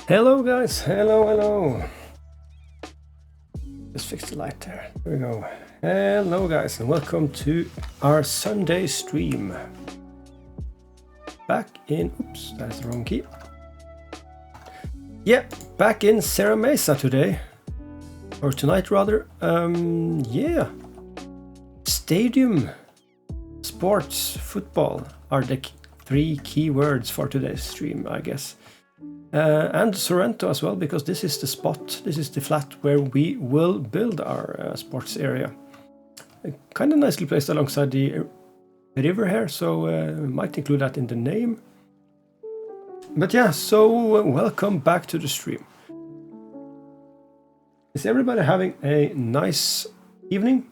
Hello guys, hello. Just fix the light there. There we go. Hello guys and welcome to our Sunday stream. Back in, oops, that's the wrong key. Yeah, back in Serra Mesa today. Or tonight rather. Yeah. Stadium, sports, football are the three key words for today's stream, I guess. And Sorrento as well, because this is the spot, this is the flat where we will build our sports area. Kind of nicely placed alongside the river here, so might include that in the name. But yeah, so welcome back to the stream. Is everybody having a nice evening?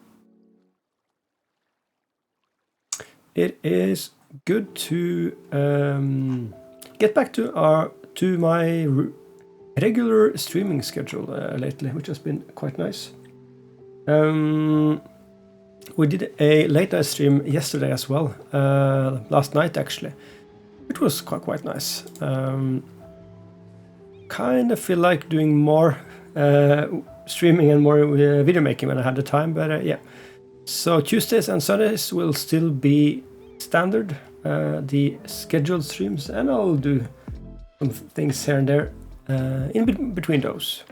It is good to get back to my regular streaming schedule lately, which has been quite nice. We did a late night stream yesterday as well, last night actually. It was quite nice. Kind of feel like doing more streaming and more video making when I had the time, but yeah. So Tuesdays and Sundays will still be standard, the scheduled streams, and I'll do some things here and there in between those.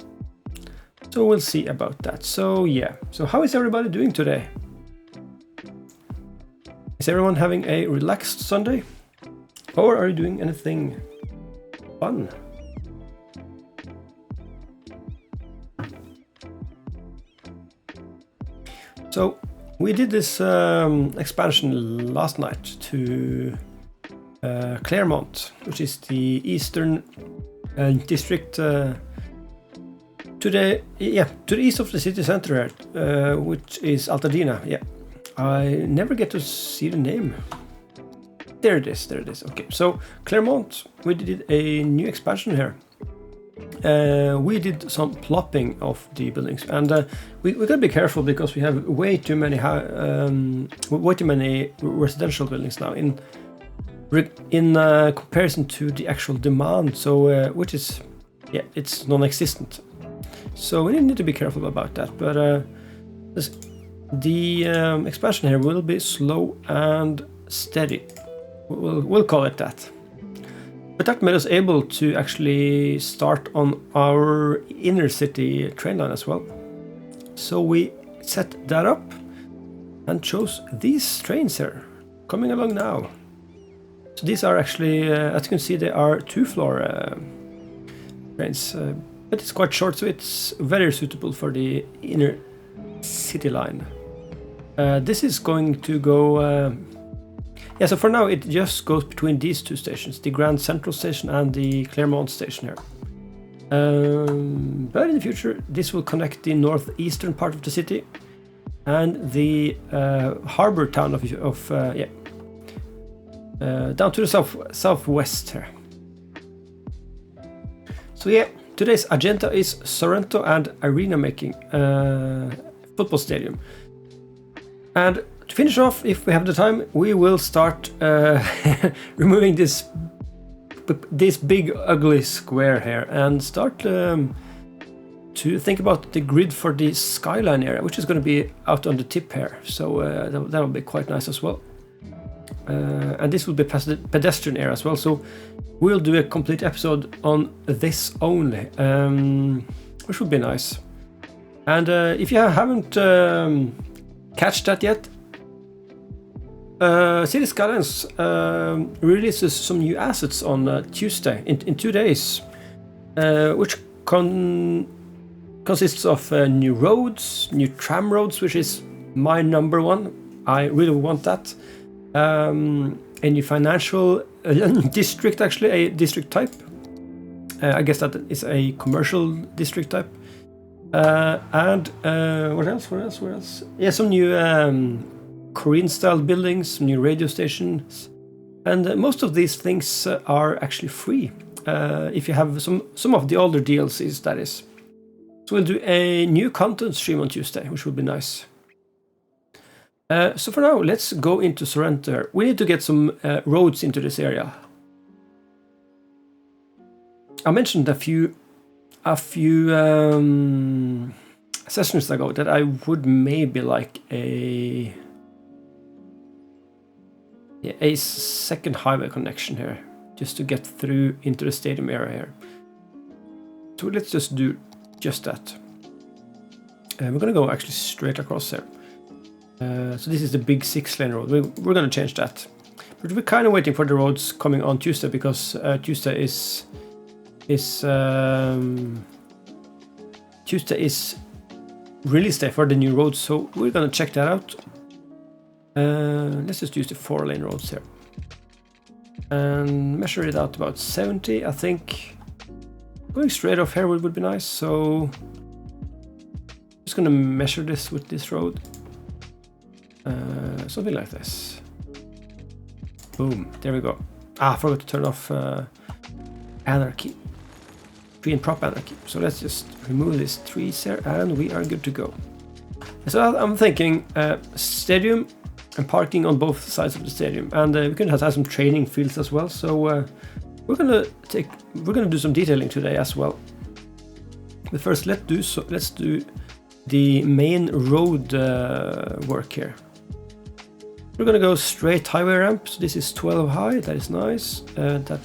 So we'll see about that. So yeah, so how is everybody doing today? Is everyone having a relaxed Sunday? Or are you doing anything fun? So we did this expansion last night to Claremont, which is the eastern district to the east of the city center here, which is Altadena. Yeah, I never get to see the name. There it is. Okay, so Claremont, we did a new expansion here. We did some plopping of the buildings, and we gotta be careful because we have way too many residential buildings now in comparison to the actual demand. So which is, yeah, it's non-existent. So we need to be careful about that. But the expansion here will be slow and steady. We'll call it that. But that made us able to actually start on our inner city train line as well. So we set that up and chose these trains here, coming along now. So these are actually, as you can see, they are 2-floor trains, but it's quite short, so it's very suitable for the inner city line. This is going to go... yeah, so for now it just goes between these two stations, the Grand Central Station and the Claremont Station here. But in the future this will connect the northeastern part of the city and the harbor town of down to the southwest here. So yeah, today's agenda is Sorrento and arena making, football stadium. And to finish off, if we have the time, we will start removing this big ugly square here and start to think about the grid for the skyline area, which is going to be out on the tip here. So that will be quite nice as well. And this will be pedestrian area as well. So we'll do a complete episode on this only, which would be nice. And if you haven't catch that yet, City Skylines releases some new assets on Tuesday in 2 days, which consists of new roads, new tram roads, which is my number one. I really want that. A new financial district, actually a district type. I guess that is a commercial district type. And what else? Yeah, some new Korean-style buildings, some new radio stations, and most of these things are actually free if you have some of the older DLCs, that is. So we'll do a new content stream on Tuesday, which will be nice. So for now, let's go into Sorrento. We need to get some roads into this area. I mentioned a few sessions ago that I would maybe like a second highway connection here, just to get through into the stadium area here. So let's just do just that. We're gonna go actually straight across here. So this is the big 6-lane road. We're gonna change that, but we're kind of waiting for the roads coming on Tuesday, because Tuesday is release day for the new roads, so we're gonna check that out. Let's just use the 4-lane roads here and measure it out about 70. I think going straight off here would be nice, so just gonna measure this with this road, something like this. Boom, there we go. I forgot to turn off anarchy, tree and prop anarchy. So let's just remove these trees here and we are good to go. So I'm thinking stadium and parking on both sides of the stadium, and we can have some training fields as well. So we're gonna do some detailing today as well. But first, let's do the main road work here. We're gonna go straight highway ramp. So this is 12 high. That is nice. That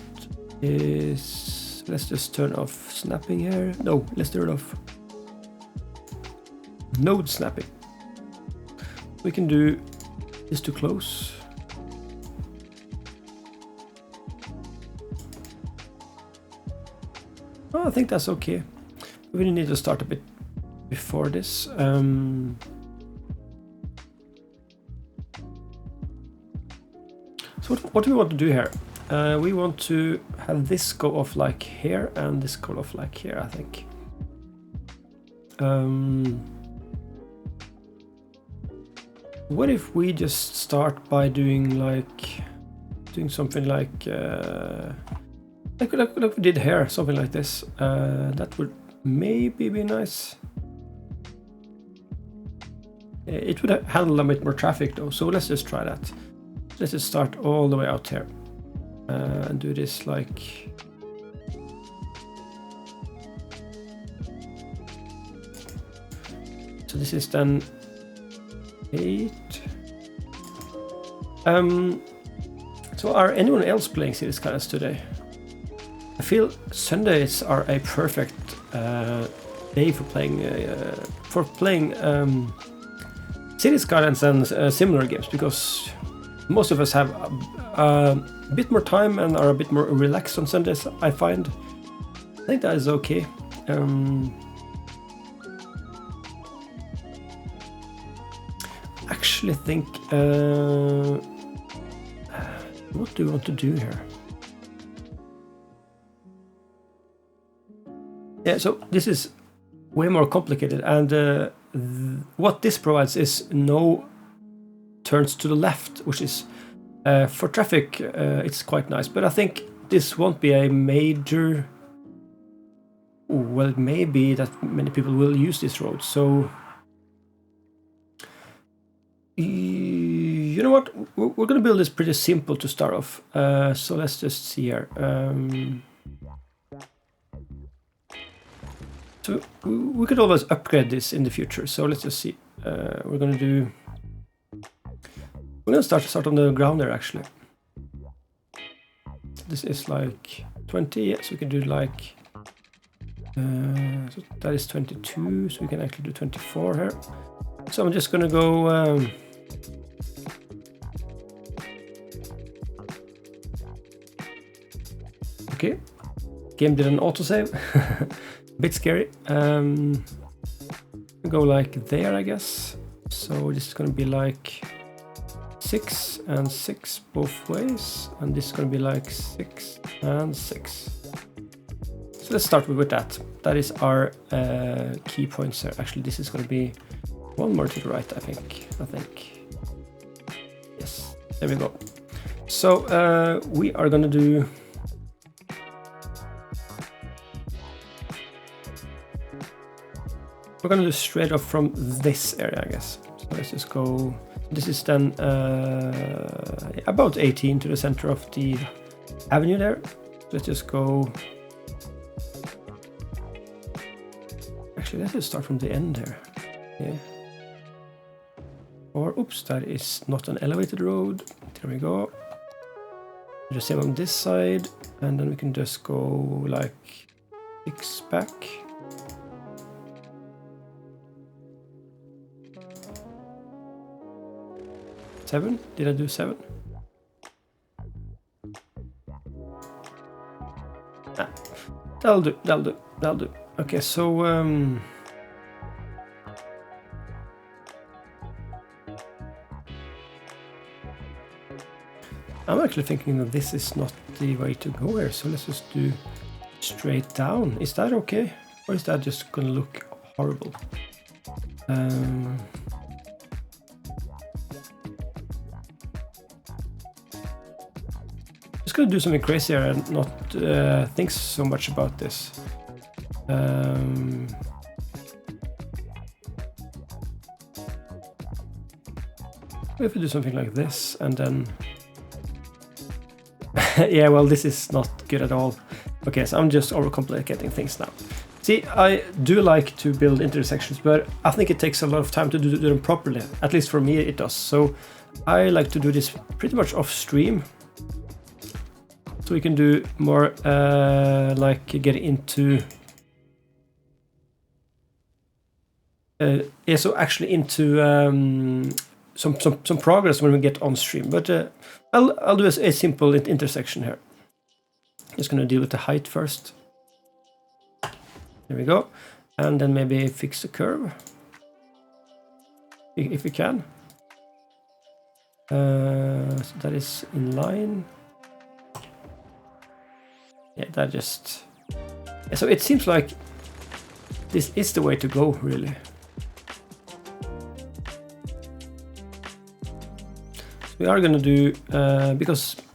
is. Let's just turn off snapping here. No, let's turn off node snapping. We can do this too close. Oh, I think that's okay. We need to start a bit before this. So what do we want to do here? We want to have this go off like here and this go off like here, I think. What if we just start by doing something like we did here, something like this. That would maybe be nice. It would handle a bit more traffic though, so let's just try that. Let's just start all the way out here and do this like. So this is then 8. So are anyone else playing City Skylines today? I feel Sundays are a perfect day for playing City Skylines and similar games, because most of us have a bit more time and are a bit more relaxed on Sundays, I find. I think that is okay. Actually think what do we want to do here? Yeah, so this is way more complicated, and what this provides is no turns to the left, which is for traffic it's quite nice, but I think this won't be a major. Well, it may be that many people will use this road, so You know what? We're going to build this pretty simple to start off. So let's just see here. So we could always upgrade this in the future. So let's just see. We're going to start on the ground there actually. This is like 20. Yes, we can do like. So that is 22. So we can actually do 24 here. So I'm just going to go. Okay, game did an autosave. Bit scary. Go like there, I guess. So this is going to be like 6 and 6 both ways, and this is going to be like 6 and 6. So let's start with that. That is our key points here. Actually, this is going to be one more to the right, I think. Yes, there we go. So we are going to do. We're going to do straight off from this area, I guess. So let's just go. This is then about 18 to the center of the avenue there. Let's just go. Actually, let's just start from the end there. Yeah. Or, oops, that is not an elevated road. There we go. The same on this side. And then we can just go like 6 back. 7? Did I do 7? Ah, that'll do. Okay, so I'm actually thinking that this is not the way to go here, so let's just do straight down. Is that okay? Or is that just gonna look horrible? Just gonna do something crazier and not think so much about this. If we do something like this and then yeah, well, this is not good at all. Okay, so I'm just overcomplicating things now. See, I do like to build intersections, but I think it takes a lot of time to do them properly. At least for me it does. So I like to do this pretty much off stream. So we can do more like get into yeah, so actually into some progress when we get on stream. But I'll do a simple intersection here. Just gonna deal with the height first. There we go, and then maybe fix the curve if we can. So that is in line. Yeah, that just. Yeah, so it seems like this is the way to go, really. So we are gonna do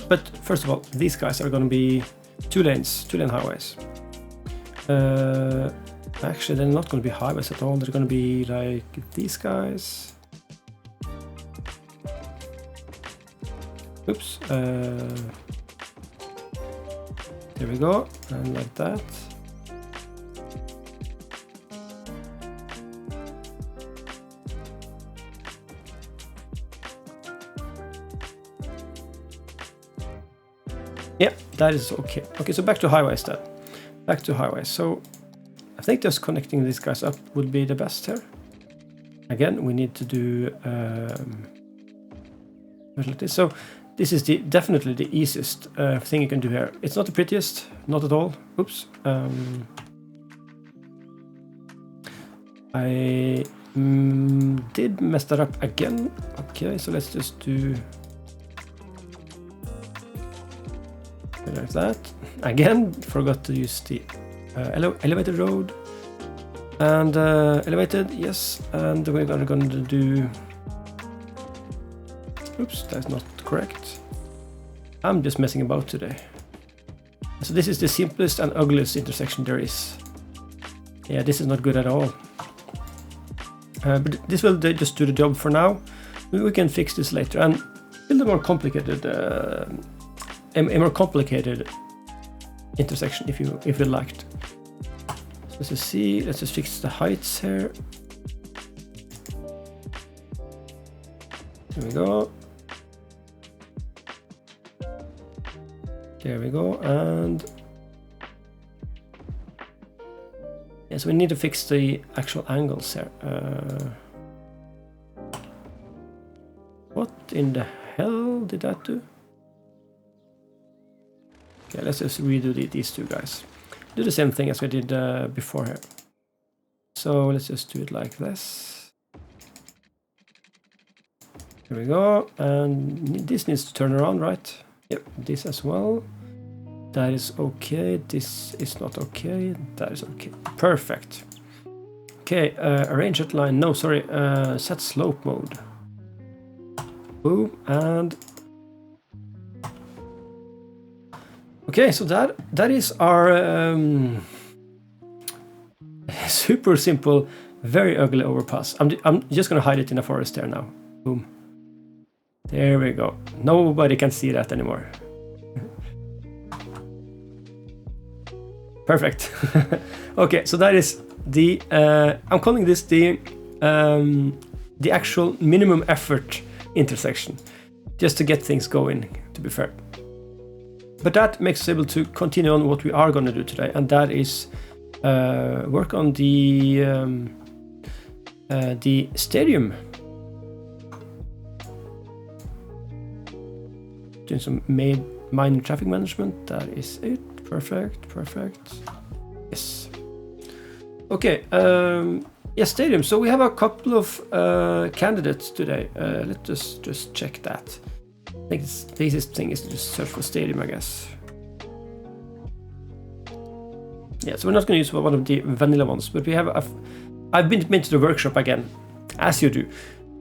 but first of all, these guys are gonna be 2-lane highways. Actually, they're not gonna be highways at all. They're gonna be like these guys. Oops. There we go, and like that. Yeah, that is okay. Okay, so back to highways then. Back to highways. So I think just connecting these guys up would be the best here. Again, we need to do like this. So this is definitely the easiest thing you can do here. It's not the prettiest, not at all. Oops. I did mess that up again. Okay, so let's just do like that. Again, forgot to use the elevated road. And elevated, yes. And we're going to do... Oops, that's not correct. I'm just messing about today. So this is the simplest and ugliest intersection there is. Yeah, this is not good at all. But this will just do the job for now. We can fix this later and build a more complicated intersection if you liked. So let's just see. Let's just fix the heights here. There we go. There we go. And yeah, so we need to fix the actual angles here. What in the hell did that do? Okay, let's just redo these two guys. Do the same thing as we did before here. So let's just do it like this. Here we go. And this needs to turn around, right? Yep, this as well. That is okay. This is not okay. That is okay. Perfect. Okay, arrange that line. No, sorry. Set slope mode. Boom, and okay, so that is our super simple, very ugly overpass. I'm just gonna hide it in a forest there now. Boom. There we go. Nobody can see that anymore. Perfect. Okay, so that is the I'm calling this the actual minimum effort intersection, just to get things going, to be fair. But that makes us able to continue on what we are going to do today, and that is work on the stadium. Doing some minor traffic management. That is it. Perfect. Perfect. Yes. Okay. Yeah, stadium. So we have a couple of candidates today. Let's just check that. I think the easiest thing is to just search for stadium, I guess. Yeah, so we're not going to use one of the vanilla ones, but we have I've been to the workshop again, as you do,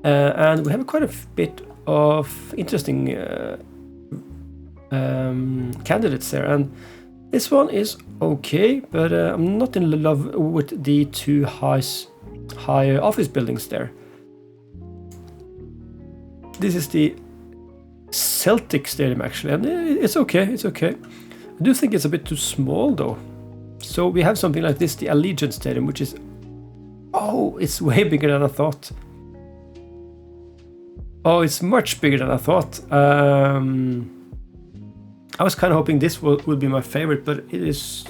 and we have quite a bit of interesting candidates there, and this one is okay, but I'm not in love with the two high office buildings there. This is the Celtic Stadium actually, and it's okay, it's okay. I do think it's a bit too small though. So we have something like this, the Allegiant Stadium, which is, oh, it's way bigger than I thought. Oh, it's much bigger than I thought. I was kind of hoping this would be my favorite, but it is...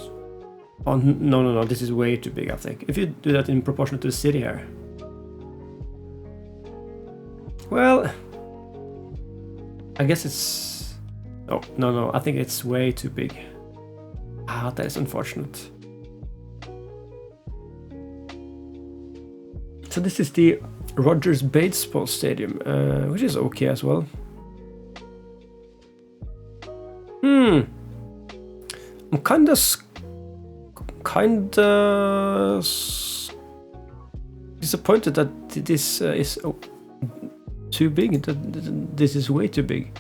Oh, no, this is way too big, I think. If you do that in proportion to the city here. Well, I guess it's... Oh, no, I think it's way too big. Ah, that is unfortunate. So this is the Rogers Baseball Stadium, which is okay as well. I'm kinda disappointed that this is too big. That this is way too big.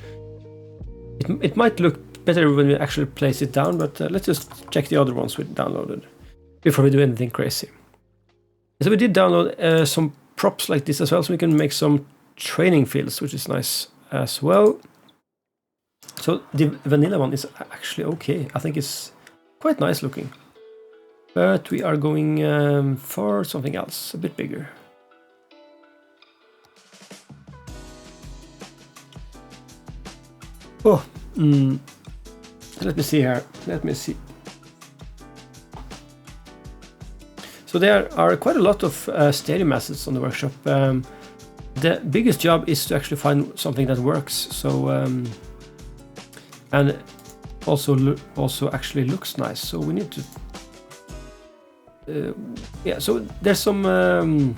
It might look better when we actually place it down, but let's just check the other ones we downloaded before we do anything crazy. So we did download some props like this as well, so we can make some training fields, which is nice as well. So the vanilla one is actually okay. I think it's quite nice looking. But we are going for something else, a bit bigger. Oh, let me see here. Let me see. So there are quite a lot of stadium assets on the workshop. The biggest job is to actually find something that works. So and also actually looks nice. So we need to. Yeah. So there's some.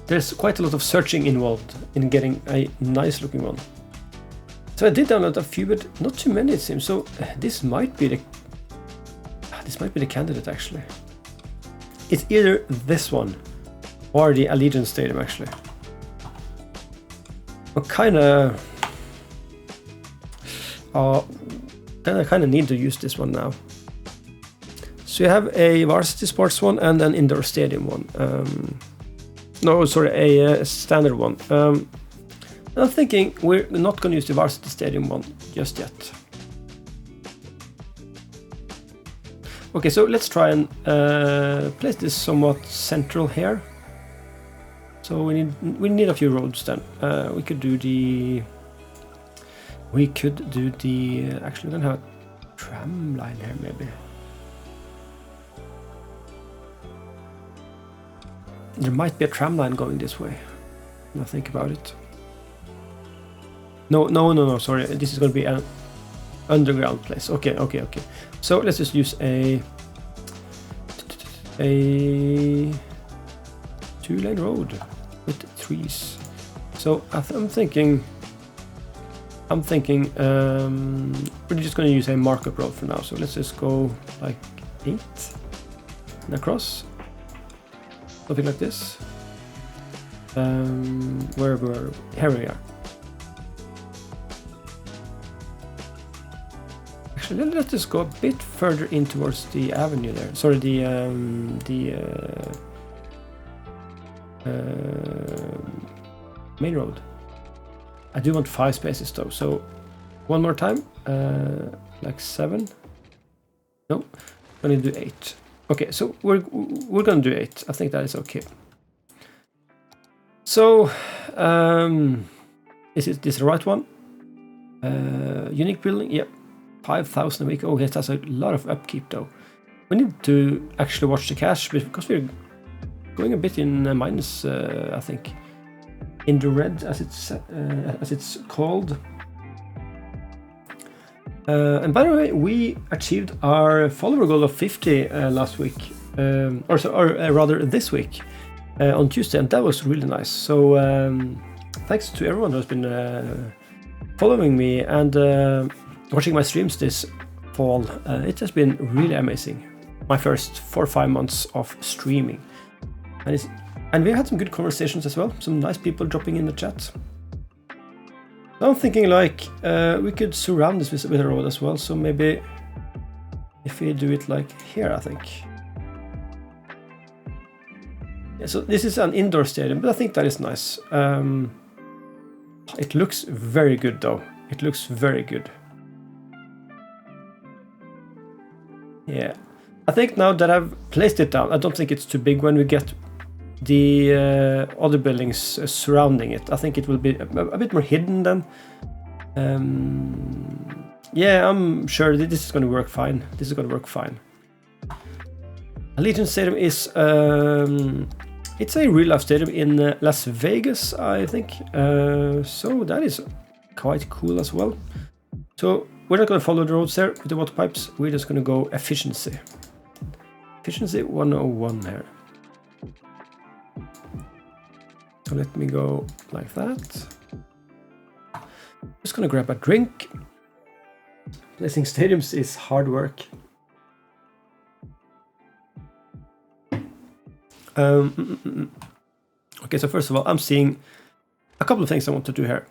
There's quite a lot of searching involved in getting a nice looking one. So I did download a few, but not too many it seems. So this might be the candidate actually. It's either this one or the Allegiant Stadium actually. I'm kind of need to use this one now. So you have a varsity sports one and an indoor stadium one. No, sorry, a standard one. I'm thinking we're not going to use the varsity stadium one just yet. Okay, so let's try and place this somewhat central here. So we need a few roads then. We could do the actually we're gonna have a tram line here maybe. There might be a tram line going this way. Now think about it. No, sorry. This is going to be an underground place. Okay. So let's just use a 2-lane road with trees. So I'm thinking we're just going to use a markup road for now. So let's just go like 8 and across. Something like this. Here we are. Actually, let's just go a bit further in towards the avenue there. Sorry, the main road. I do want 5 spaces though. So one more time, like 7. No, I'm gonna do 8. Okay, so we're gonna do 8. I think that is okay. So, is this the right one? Unique building, yep. 5,000 a week. Oh yes, that's a lot of upkeep though. We need to actually watch the cash because we're going a bit in minus. I think in the red, as it's called. And by the way, we achieved our follower goal of 50 last week, or rather this week on Tuesday, and that was really nice. So thanks to everyone who's been following me and watching my streams this fall. It has been really amazing. My first 4 or 5 months of streaming, and we had some good conversations as well. Some nice people dropping in the chat. I'm thinking like we could surround this with a road as well. So maybe if we do it like here, I think. Yeah, so this is an indoor stadium, but I think that is nice. It looks very good though. It looks very good. Yeah, I think now that I've placed it down, I don't think it's too big when we get the other buildings surrounding it. I think it will be a bit more hidden then. Yeah, I'm sure this is going to work fine. Allegiant Stadium is it's a real life stadium in Las Vegas, I think. So that is quite cool as well. So we're not going to follow the roads there with the water pipes. We're just going to go efficiency. Efficiency 101 here. So let me go like that. Just gonna grab a drink. Placing stadiums is hard work. Okay, so first of all, I'm seeing a couple of things I want to do here.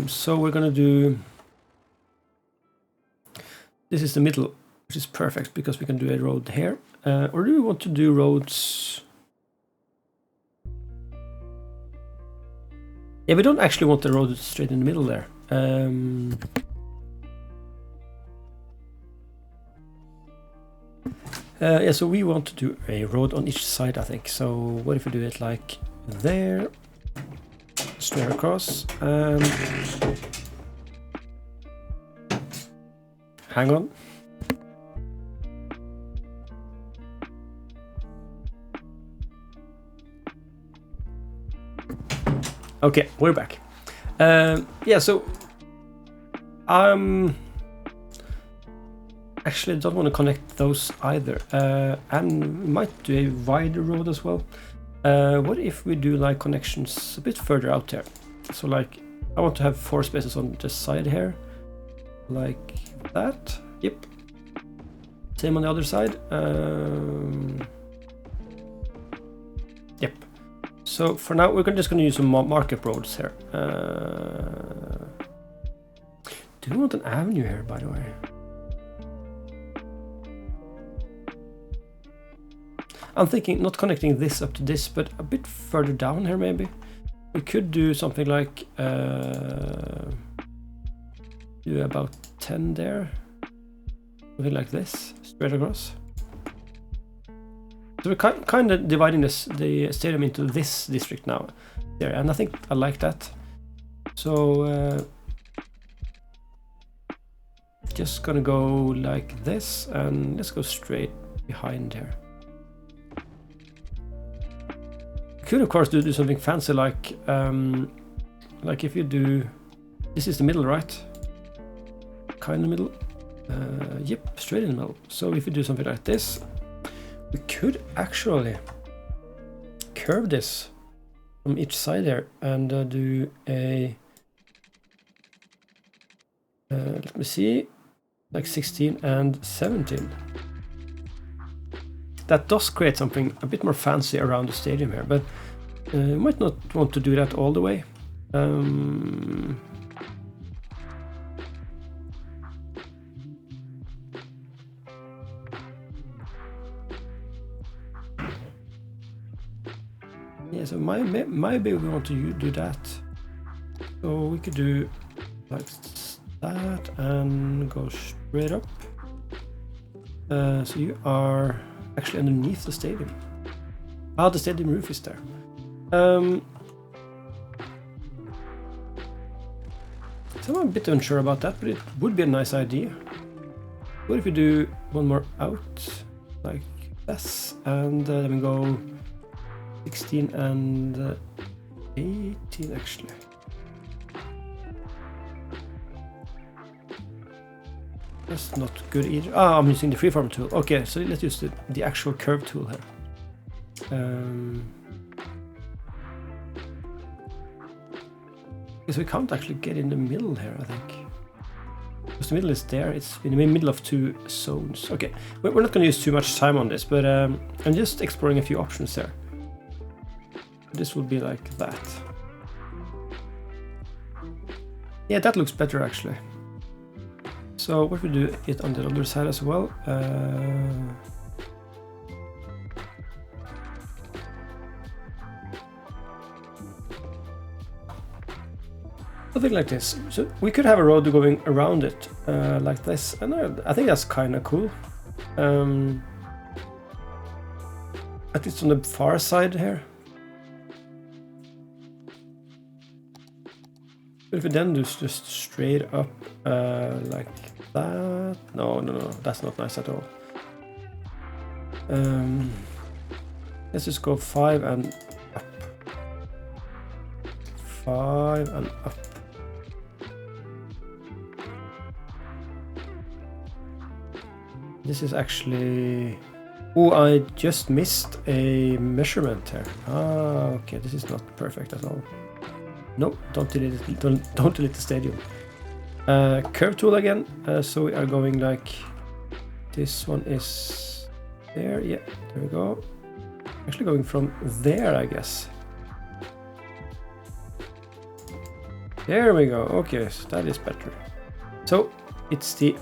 So we're gonna do... This is the middle, which is perfect because we can do a road here. Or do we want to do roads... Yeah, we don't actually want the road straight in the middle there. Yeah, so we want to do a road on each side, I think. So what if we do it like there, straight across, and hang on. Okay, we're back. Yeah, so actually don't want to connect those either, and we might do a wider road as well. What if we do like connections a bit further out there? So like I want to have 4 spaces on the side here, like that. Yep. Same on the other side. Yep. So for now, we're just going to use some markup roads here. Do we want an avenue here, by the way? I'm thinking not connecting this up to this, but a bit further down here maybe. we could do something like do about 10 there, something like this, straight across. So we're kind of dividing the stadium into this district now, there, and I think I like that. So just gonna go like this, and let's go straight behind here. Could of course do something fancy like if you do, this is the middle, right? Kind of middle. Yep, straight in the middle. So if you do something like this, we could actually curve this from each side there and do a let me see, like 16 and 17. That does create something a bit more fancy around the stadium here, but you might not want to do that all the way. Yeah, so maybe we want to do that. So we could do like that and go straight up. So you are actually underneath the stadium. Ah, the stadium roof is there. So I'm a bit unsure about that, but it would be a nice idea. What if we do one more out like this, and then we go 16 and 18 actually. That's not good either. Ah, I'm using the freeform tool. Okay, so let's use the actual curve tool here. Because we can't actually get in the middle here, I think. Because the middle is there, it's in the middle of two zones. Okay, we're not going to use too much time on this, but I'm just exploring a few options there. This will be like that. Yeah, that looks better actually. So what we do it on the other side as well. Something like this. So we could have a road going around it like this, and I think that's kind of cool. At least on the far side here. But if we then do just straight up like that, no, that's not nice at all. Let's just go 5 and up, 5 and up. This is actually, oh, I just missed a measurement here. Ah, okay, this is not perfect at all. No, don't delete it. Don't delete the stadium. Curve tool again. So we are going like this one is there. Yeah, there we go. Actually going from there, I guess. There we go. Okay, so that is better. So it's the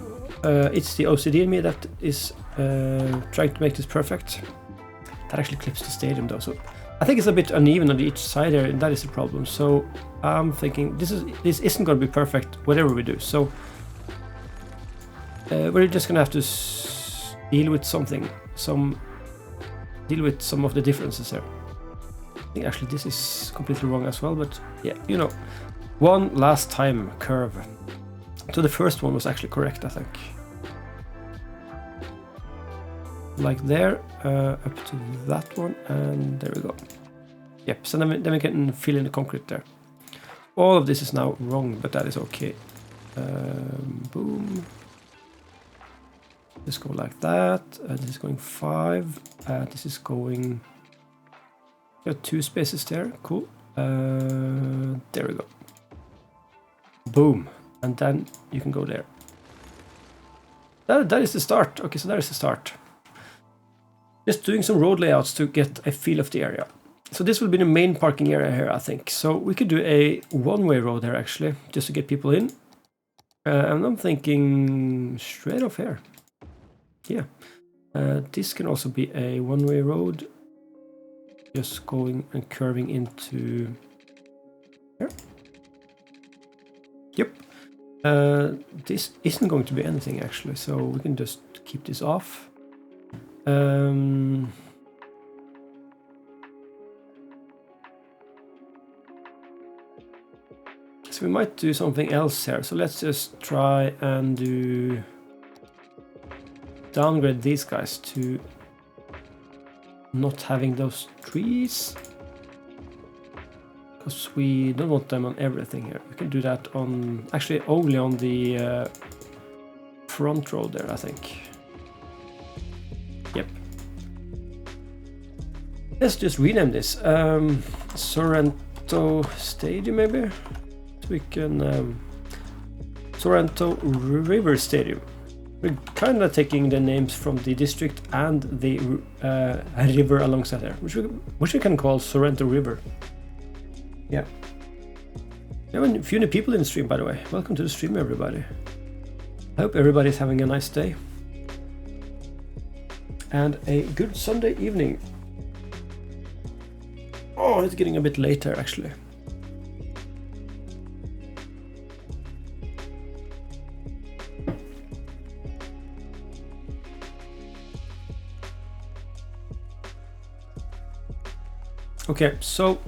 OCD in me that is trying to make this perfect. That actually clips the stadium though. So I think it's a bit uneven on each side there, and that is the problem. So I'm thinking this isn't going to be perfect whatever we do. So we're just going to have to deal with some of the differences here. I think actually this is completely wrong as well, but yeah, you know, one last time curve. So the first one was actually correct, I think. Like there, up to that one, and there we go. Yep, so then we can fill in the concrete there. All of this is now wrong, but that is okay. Boom. Let's go like that. This is going 5. This is going... Got 2 spaces there, cool. There we go. Boom, and then you can go there. That is the start. Okay, so that is the start. Just doing some road layouts to get a feel of the area. So this will be the main parking area here, I think. So we could do a one-way road here actually, just to get people in. And I'm thinking straight off here. Yeah. This can also be a one-way road. Just going and curving into Here. Yep. This isn't going to be anything actually, so we can just keep this off. So we might do something else here. So let's just try and downgrade these guys to not having those trees. Because we don't want them on everything here. We can do that on, actually only on the front row there, I think. Yep. Let's just rename this. Sorrento Stadium maybe? We can Sorrento River Stadium. We're kind of taking the names from the district and the river alongside there, which we can call Sorrento River. Yeah. We have a few new people in the stream, by the way. Welcome to the stream, everybody. I hope everybody's having a nice day and a good Sunday evening. Oh, it's getting a bit later actually. Okay, so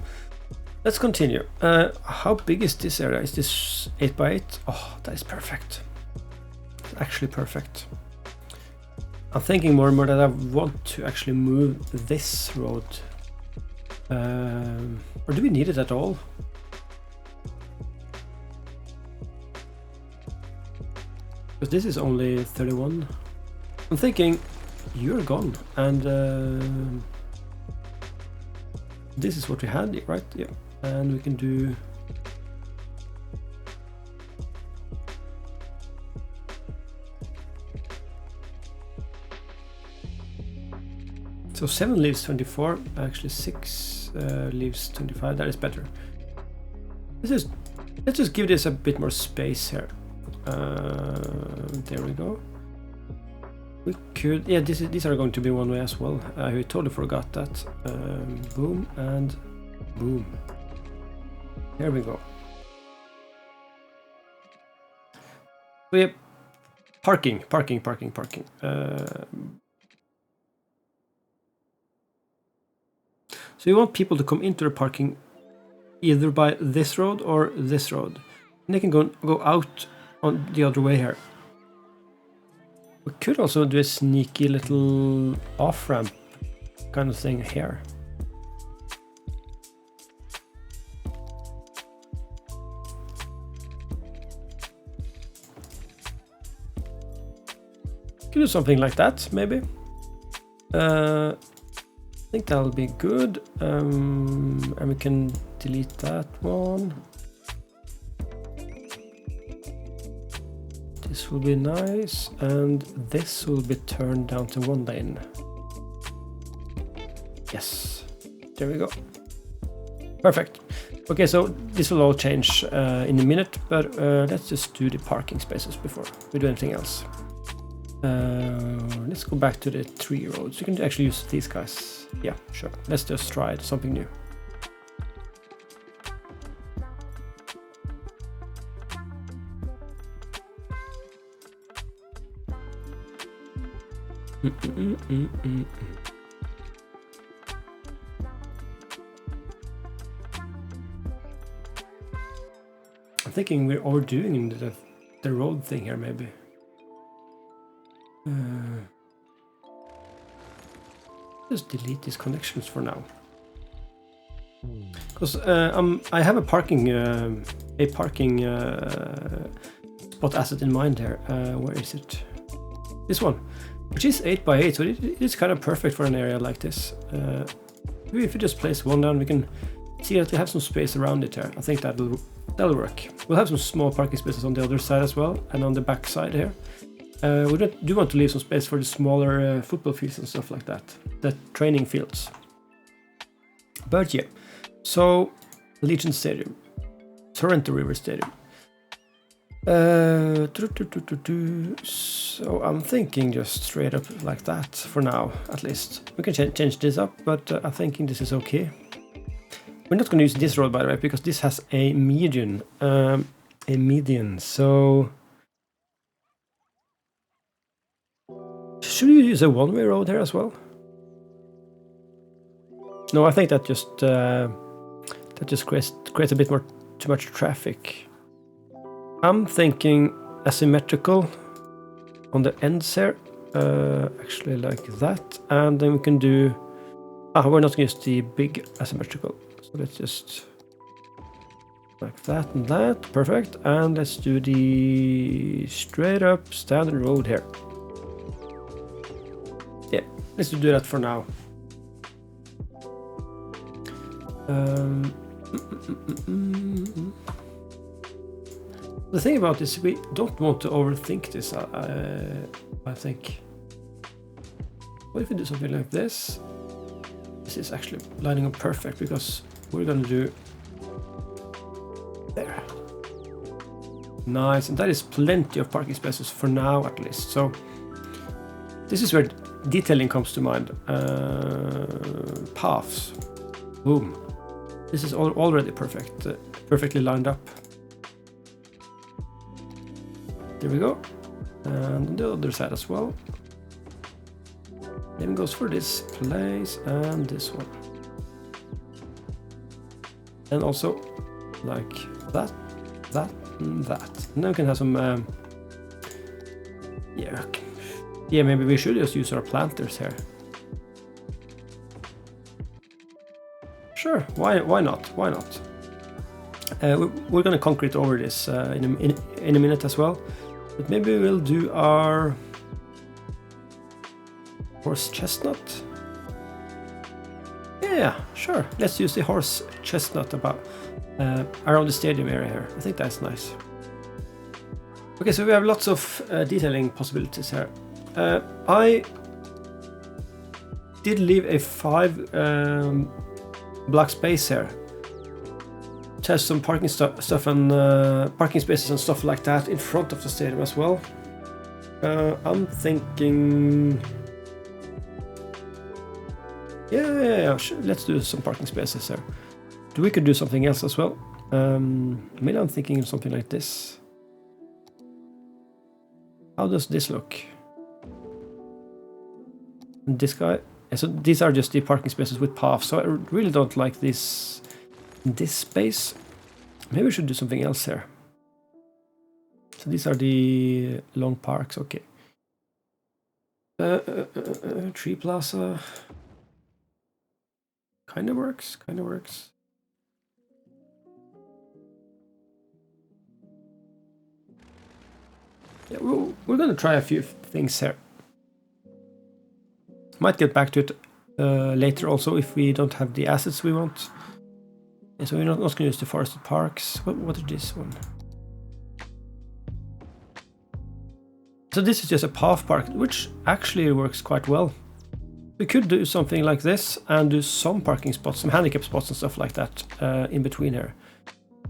let's continue. How big is this area? Is this 8x8? Oh, that is perfect. Actually perfect. I'm thinking more and more that I want to actually move this road. Or do we need it at all? Because this is only 31. I'm thinking you're gone and this is what we had, right? Yeah. And we can do so 7 leaves 24, actually 6 leaves 25. That is better. Let's just give this a bit more space here. There we go. We could, yeah, these are going to be one way as well. We totally forgot that. Boom and boom. There we go. So yeah, parking. So you want people to come into the parking either by this road or this road. And they can go out on the other way here. We could also do a sneaky little off-ramp kind of thing here. Could do something like that, maybe. I think that'll be good. And we can delete that one. This will be nice, and this will be turned down to 1 lane. Yes, there we go. Perfect. Okay, so this will all change in a minute, but let's just do the parking spaces before we do anything else. Let's go back to the 3 roads. You can actually use these guys. Yeah, sure. Let's just try something new. I'm thinking we're overdoing the road thing here, maybe. Just delete these connections for now, because I have a parking spot asset in mind here. Where is it? This one, which is 8x8, so it is kind of perfect for an area like this. Maybe if we just place one down, we can see that we have some space around it here. I think that'll work. We'll have some small parking spaces on the other side as well, and on the back side here. We do want to leave some space for the smaller football fields and stuff like that, the training fields. But yeah, so Legion Stadium, Sorrento River Stadium. So I'm thinking just straight up like that for now, at least. We can change this up, but I'm thinking this is okay. We're not going to use this road, by the way, because this has a median. So should we use a one-way road here as well? No, I think that just creates a bit more too much traffic. I'm thinking asymmetrical on the ends here, actually like that, and then we can do. We're not going to use the big asymmetrical, so let's just like that and that, perfect. And let's do the straight up standard road here. Yeah, let's do that for now. The thing about this, we don't want to overthink this. I think. What if we do something like this? This is actually lining up perfect because we're gonna do there. Nice, and that is plenty of parking spaces for now, at least. So this is where detailing comes to mind. Paths. Boom. This is already perfect, perfectly lined up. There we go. And on the other side as well. Then goes for this place and this one. And also like that, that, and that. And then we can have some, yeah, maybe we should just use our planters here. Sure, why not? Why not? We're gonna concrete over this in a minute as well, but maybe we'll do our horse chestnut. Yeah, sure. Let's use the horse chestnut about around the stadium area here. I think that's nice. Okay, so we have lots of detailing possibilities here. I did leave a 5 block space here. Test some parking stuff and parking spaces and stuff like that in front of the stadium as well. I'm thinking, yeah, sure. Let's do some parking spaces here. We could do something else as well. Maybe I'm thinking of something like this. How does this look? And this guy. So these are just the parking spaces with paths. So I really don't like this space. Maybe we should do something else here. So these are the long parks. Okay. Tree plaza. Kind of works. Kind of works. Yeah, we're gonna try a few things here. Might get back to it later also if we don't have the assets we want. Yeah, so we're not going to use the forested parks. What is this one? So this is just a path park, which actually works quite well. We could do something like this and do some parking spots, some handicap spots and stuff like that in between here.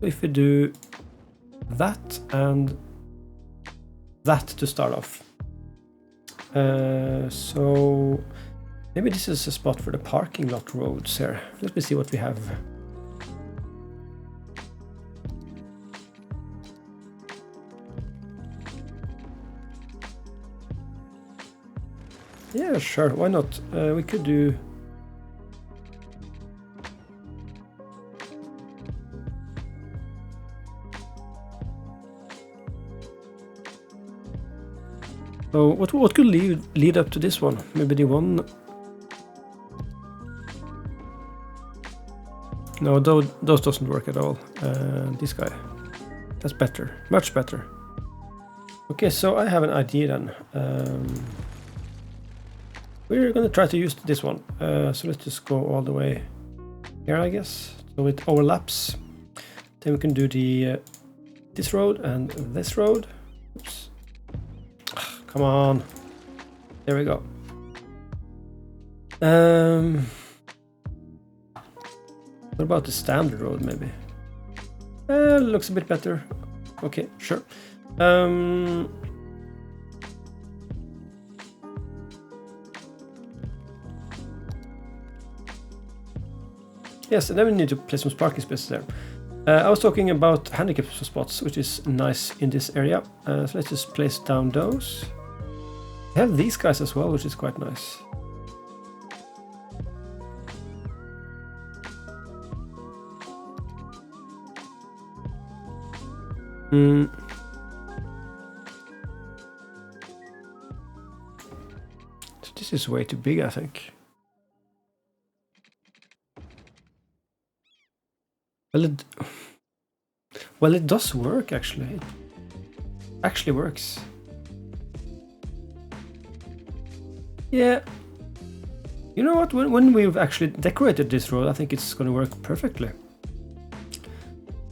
If we do that and that to start off. So maybe this is a spot for the parking lot roads here. Let me see what we have. Yeah, sure, why not? We could do... So what could lead up to this one? Maybe the one... No, those doesn't work at all. This guy. That's better. Much better. Okay, so I have an idea then. We're gonna try to use this one. So let's just go all the way here, I guess. So it overlaps. Then we can do the this road and this road. Oops. Come on. There we go. What about the standard road, maybe? Looks a bit better. Okay, sure. Yes, and then we need to place some parking spaces there. I was talking about handicap spots, which is nice in this area. So let's just place down those. We have these guys as well, which is quite nice. So this is way too big, I think. Well, it does work actually. It actually works. Yeah. You know what? When we've actually decorated this road, I think it's going to work perfectly.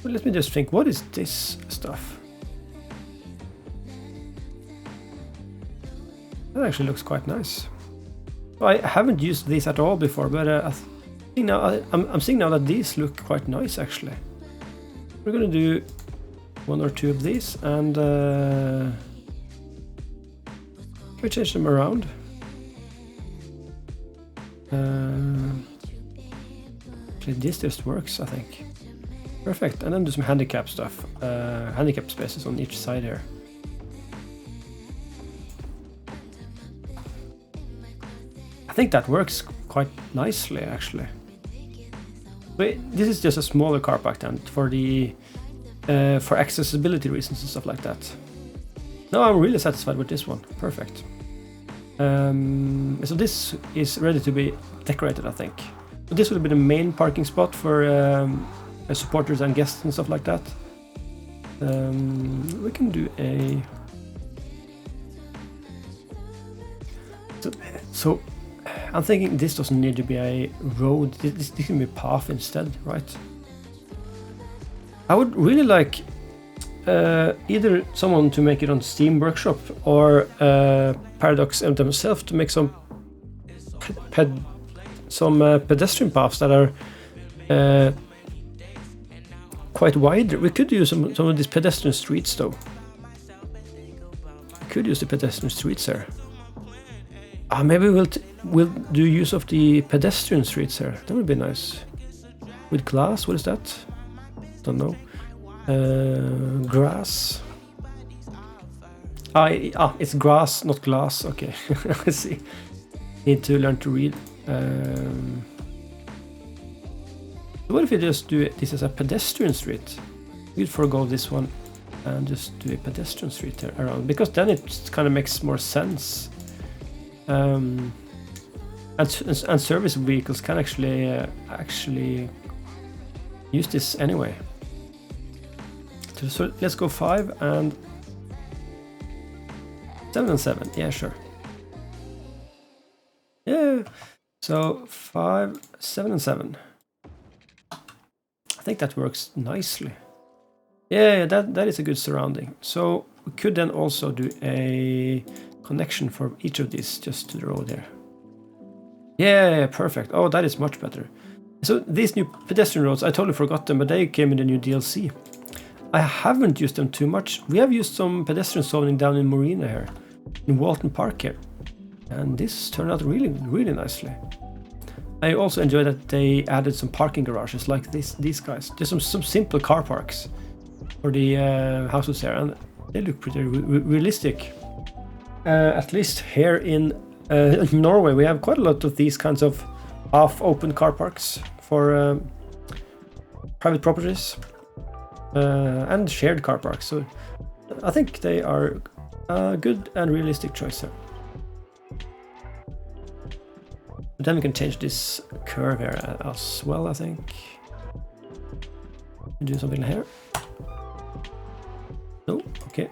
But let me just think. What is this stuff? That actually looks quite nice. I haven't used these at all before, but I'm seeing now that these look quite nice actually. We're gonna do one or two of these, and can we change them around? Actually, this just works, I think. Perfect, and then do some handicap stuff, handicap spaces on each side here. I think that works quite nicely actually. But this is just a smaller car park then for the for accessibility reasons and stuff like that. No, I'm really satisfied with this one. Perfect. So this is ready to be decorated, I think. So this will be the main parking spot for supporters and guests and stuff like that. We can do a... So I'm thinking this doesn't need to be a road, this can be a path instead, right? I would really like either someone to make it on Steam Workshop or Paradox themselves to make some pedestrian paths that are quite wide. We could use some of these pedestrian streets though. We could use the pedestrian streets here. Maybe we'll do use of the pedestrian streets here. That would be nice. With glass, what is that? Don't know. Grass. It's grass, not glass. Okay, I see. Need to learn to read. What if we just do this as a pedestrian street? We'd forgo this one and just do a pedestrian street here around, because then it kind of makes more sense. And service vehicles can actually use this anyway. So let's go 5 and 7 and 7. Yeah, sure. Yeah. So 5, 7 and 7. I think that works nicely. Yeah, that is a good surrounding. So we could then also do a connection for each of these just to the road there. Yeah, perfect. Oh, that is much better. So these new pedestrian roads, I totally forgot them, but they came in the new DLC. I haven't used them too much. We have used some pedestrian zoning down in Marina here, in Walton Park here. And this turned out really, really nicely. I also enjoy that they added some parking garages like these guys. Just some simple car parks for the houses there, and they look pretty realistic. At least here in Norway, we have quite a lot of these kinds of half-open car parks for private properties and shared car parks. So I think they are a good and realistic choice here. But then we can change this curve here as well, I think. Do something here. No, okay.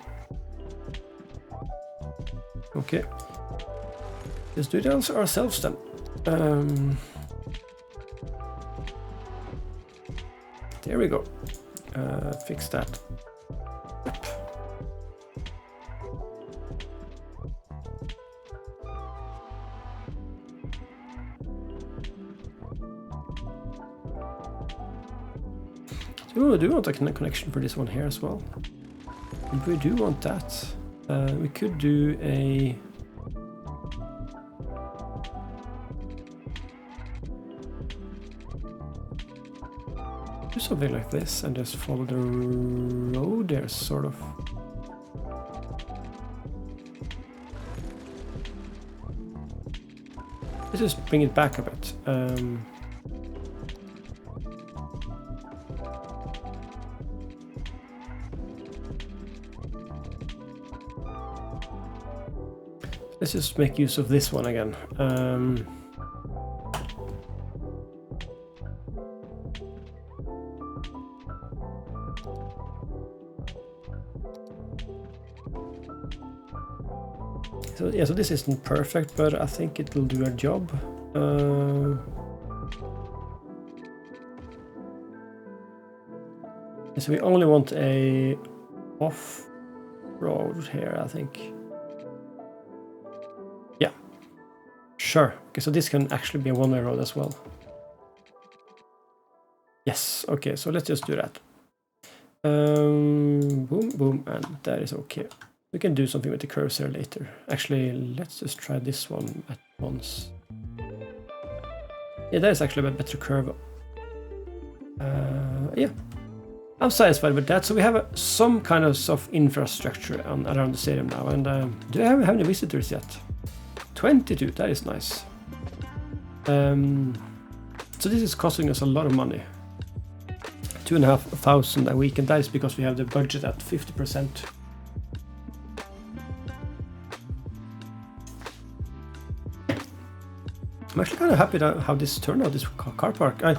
Okay. Let's do it ourselves then. There we go. Fix that. Yep. So do we want a connection for this one here as well? If we do want that, we could do a... do something like this and just follow the road there, sort of. Let's just bring it back a bit. Let's just make use of this one again. So yeah, so this isn't perfect, but I think it will do a job. So we only want a off-road here, I think. Yeah, sure. Okay, so this can actually be a one-way road as well. Yes, okay, so let's just do that. Boom, boom, and that is okay. We can do something with the curves here later. Actually, let's just try this one at once. Yeah, that is actually a better curve. Yeah, I'm satisfied with that. So we have some kind of soft infrastructure around the stadium now. And do I have any visitors yet? 22, that is nice. So this is costing us a lot of money. 2,500 a week, and that is because we have the budget at 50%. I'm actually kind of happy how this turned out, this car park. I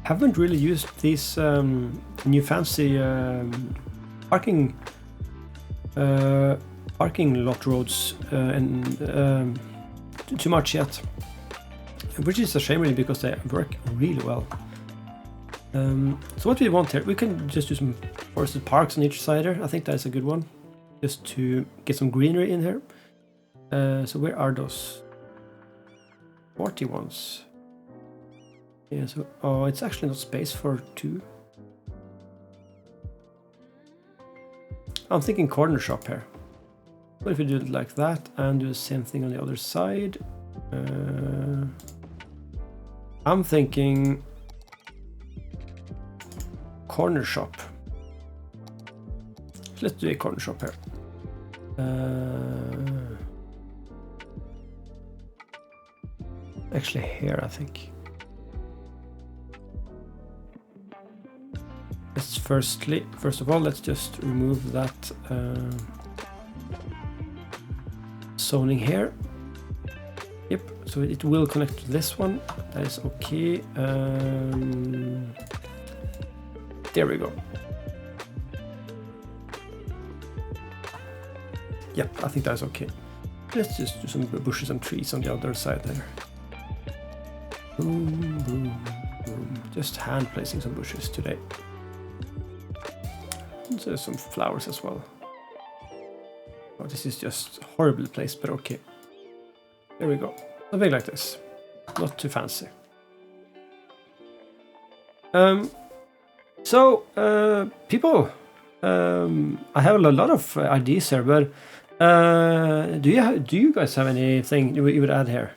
haven't really used these new fancy parking lot roads too much yet, which is a shame really because they work really well. So what we want here, we can just do some forested parks on each side here. I think that is a good one, just to get some greenery in here. So where are those 40 ones? Yeah, so oh, it's actually not space for two. I'm thinking corner shop here. What if we do it like that and do the same thing on the other side? I'm thinking corner shop. Let's do a corner shop here. Actually here, I think. Let's first of all, let's just remove that zoning here. Yep, so it will connect to this one. That is okay. There we go. Yep, I think that's okay. Let's just do some bushes and trees on the other side there. Boom, boom, boom. Just hand placing some bushes today. And so some flowers as well. Oh, this is just horribly placed, but okay. There we go. Something like this. Not too fancy. People, I have a lot of ideas here, but do you guys have anything you would add here?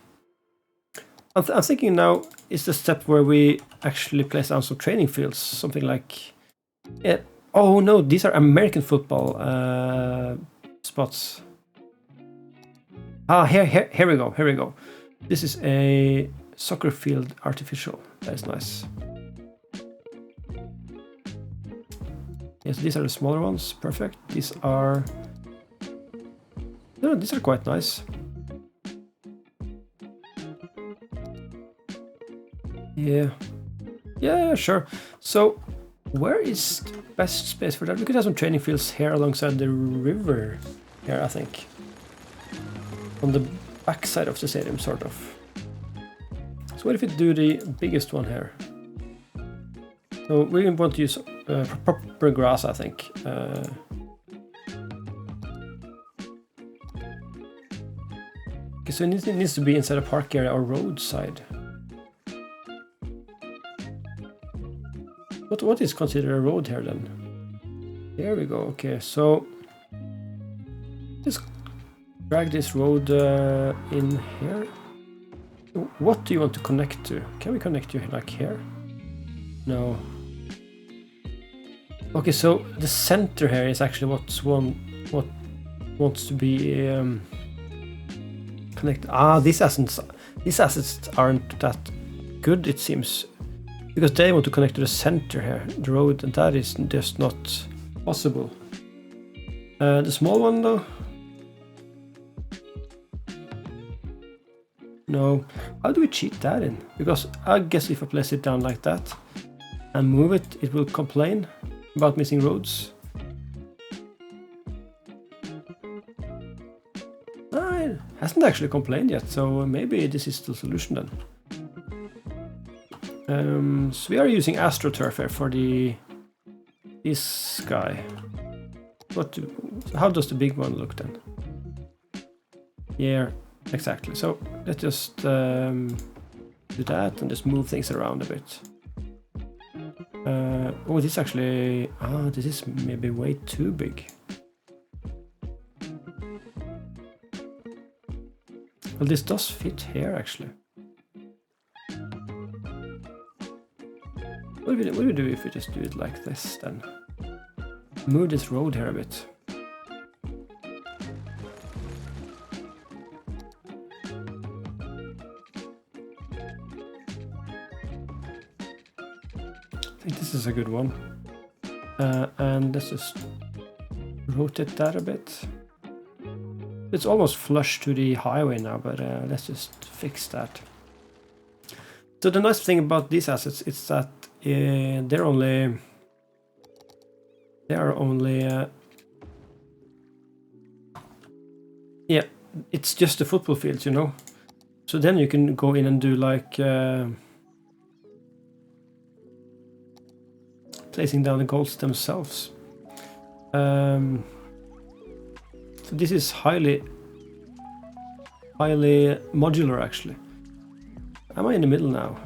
I'm thinking now is the step where we actually place down some training fields, something like. Oh no, these are American football spots. Ah, here we go. Here we go. This is a soccer field artificial. That is nice. Yes, these are the smaller ones. Perfect. These are. No, these are quite nice. Yeah. Yeah, sure. So, where is the best space for that? We could have some training fields here alongside the river. Here, I think. On the back side of the stadium, sort of. So what if we do the biggest one here? So we want to use proper grass, I think. Okay, so it needs to be inside a park area or roadside. What is considered a road here then? There we go. Okay, so just drag this road in here. What do you want to connect to? Can we connect you like here? No. Okay, so the center here is actually what wants to be connected. These assets aren't that good, it seems, because they want to connect to the center here, the road, and that is just not possible. The small one though, no. How do we cheat that in? Because I guess if I place it down like that and move it, it will complain about missing roads. It hasn't actually complained yet, so maybe this is the solution then. So we are using AstroTurf here for this guy. How does the big one look then? Yeah, exactly. So let's just do that and just move things around a bit. Oh, this actually... this is maybe way too big. Well, this does fit here actually. What do we do if we just do it like this then? Move this road here a bit. I think this is a good one. And let's just rotate that a bit. It's almost flush to the highway now, but let's just fix that. So the nice thing about these assets is that they are only yeah, it's just the football fields, you know. So then you can go in and do like placing down the goals themselves. So this is highly modular actually. Am I in the middle now?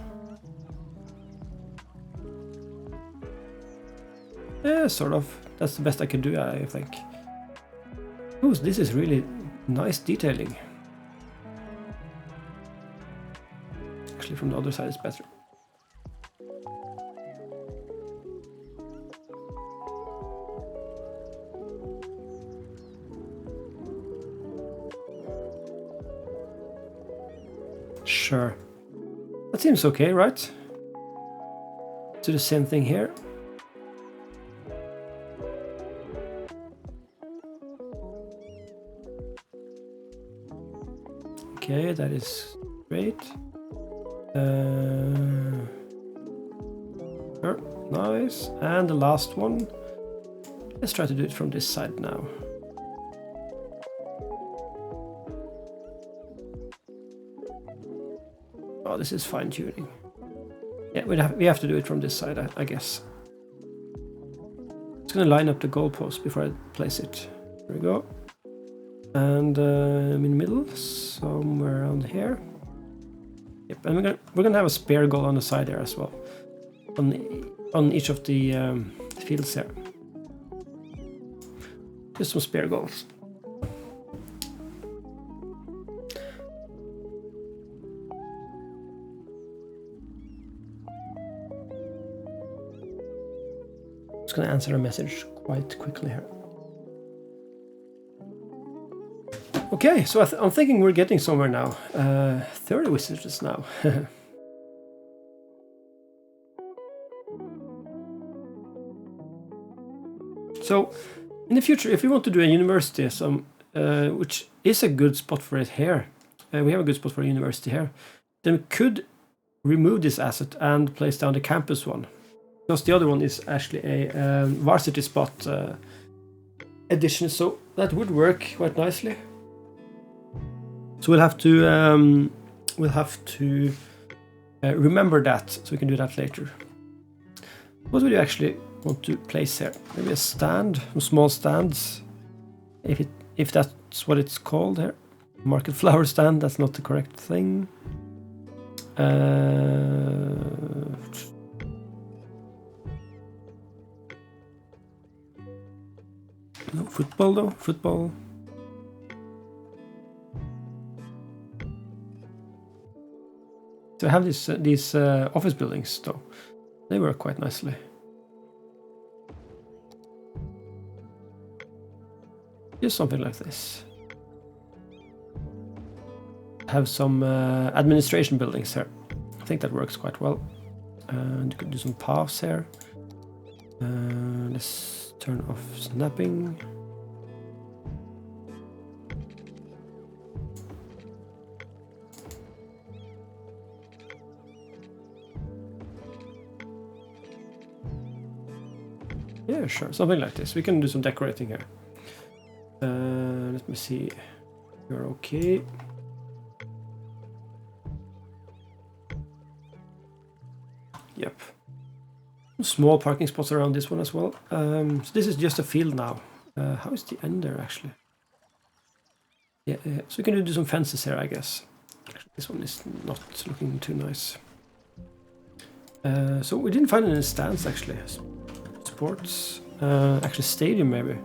Yeah, sort of. That's the best I can do, I think. Ooh, this is really nice detailing. Actually, from the other side is better. Sure. That seems okay, right? Do the same thing here. Okay, that is great. Sure, nice. And the last one. Let's try to do it from this side now. Oh, this is fine-tuning. Yeah, we have to do it from this side, I guess. It's gonna line up the goalpost before I place it. There we go. And in the middle, somewhere around here. Yep, and we're gonna have a spare goal on the side there as well, on each of the fields here. Just some spare goals. Just gonna answer a message quite quickly here. Okay, so I'm thinking we're getting somewhere now. 30 visitors now. So, in the future, if we want to do a university, which is a good spot for it here, we have a good spot for a university here, then we could remove this asset and place down the campus one. Because the other one is actually a varsity spot edition, so that would work quite nicely. So we'll have to remember that, so we can do that later. What would you actually want to place here? Maybe a stand, some small stands, if that's what it's called here. Market flower stand. That's not the correct thing. No football though. Football. So I have these office buildings though. They work quite nicely. Just something like this. Have some administration buildings here. I think that works quite well. And you could do some paths here. Let's turn off snapping. Yeah, sure, something like this. We can do some decorating here. Let me see. You're okay. Yep. Small parking spots around this one as well. So this is just a field now. How is the end there actually? Yeah, so we can do some fences here, I guess. Actually, this one is not looking too nice. So we didn't find any stands actually. Sports, actually stadium maybe.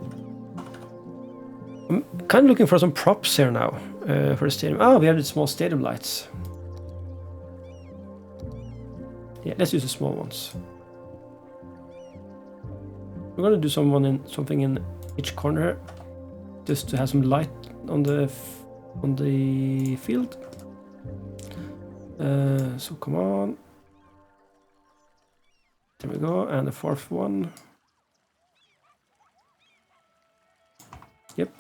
I'm kind of looking for some props here now for the stadium. Oh, we have the small stadium lights. Yeah, let's use the small ones. We're gonna do something in each corner, just to have some light on the field. So come on. There we go, and the fourth one. Yep.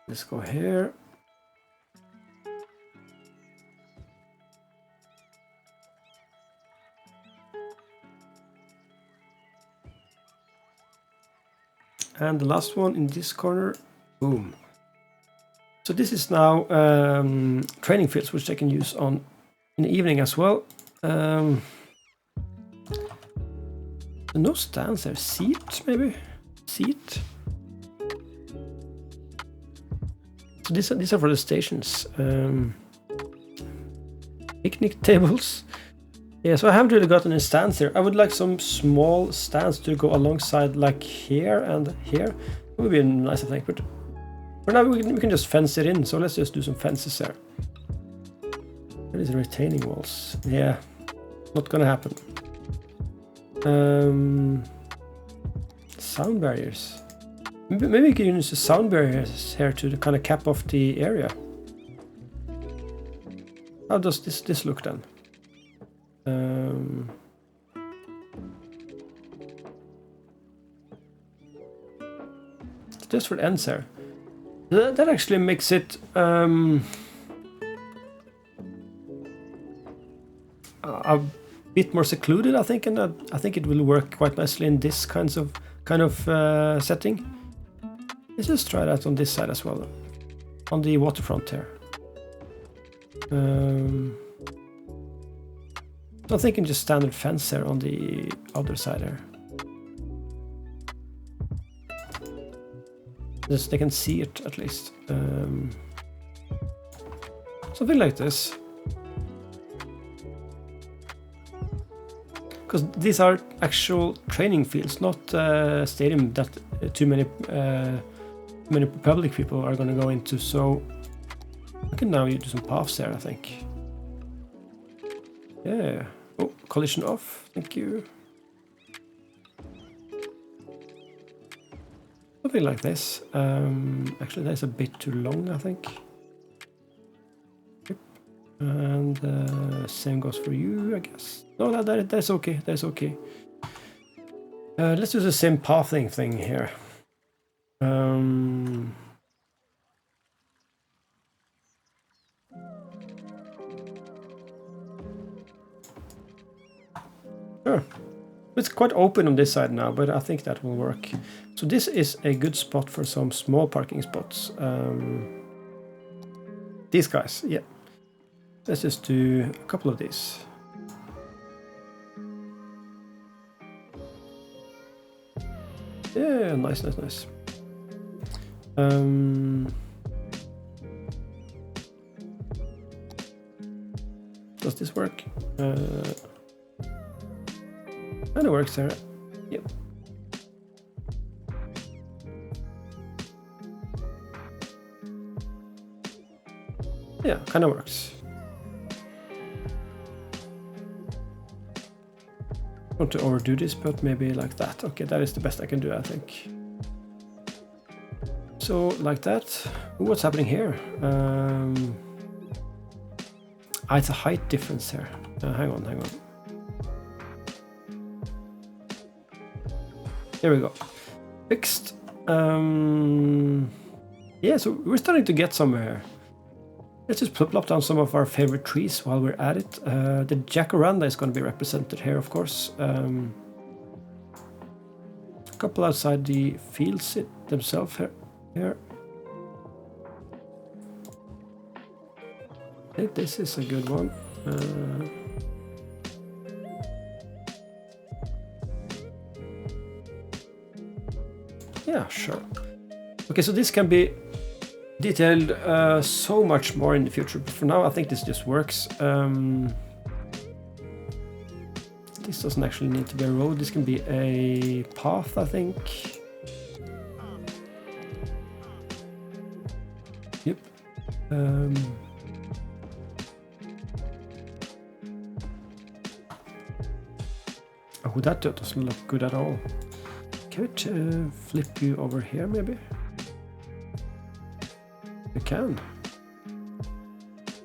Let's go here. And the last one in this corner. Boom. So this is now training fields, which they can use in the evening as well. No stands there. Seat, maybe? Seat? So these are for the stations. Picnic tables. Yeah, so I haven't really gotten any stands here. I would like some small stands to go alongside, like here and here. It would be nice, I think, but for now we can just fence it in. So let's just do some fences there. There is retaining walls. Yeah, not gonna happen. Sound barriers. Maybe we can use the sound barriers here to kind of cap off the area. How does this look then? Just for the ends here. That actually makes it a bit more secluded, I think, and I think it will work quite nicely in this kind of setting. Let's just try that on this side as well, on the waterfront here. So I'm thinking just standard fence there on the other side here. Just they can see it at least. Something like this. Because these are actual training fields, not stadium that too many public people are going to go into. So we can now do some paths there, I think. Yeah. Oh, collision off. Thank you. Something like this. Actually, that's a bit too long, I think. Yep. And same goes for you, I guess. No, that's okay. That's okay. Let's do the same pathing thing here. Sure. It's quite open on this side now, but I think that will work. So this is a good spot for some small parking spots. These guys, yeah. Let's just do a couple of these. Yeah, nice. Does this work? Kind of works, Serra. Yep. Yeah, kind of works. want to overdo this, but maybe like that. Okay, that is the best I can do, I think. So like that. What's happening here? It's a height difference here. Hang on. There we go. Fixed. Yeah, so we're starting to get somewhere here. Let's just plop down some of our favorite trees while we're at it. The jacaranda is going to be represented here, of course. A couple outside the fields themselves here. I think this is a good one. Yeah, sure. Okay, so this can be detailed so much more in the future, but for now I think this just works. This doesn't actually need to be a road, this can be a path, I think. Yep. Oh, that doesn't look good at all. Can we flip you over here, maybe? We can.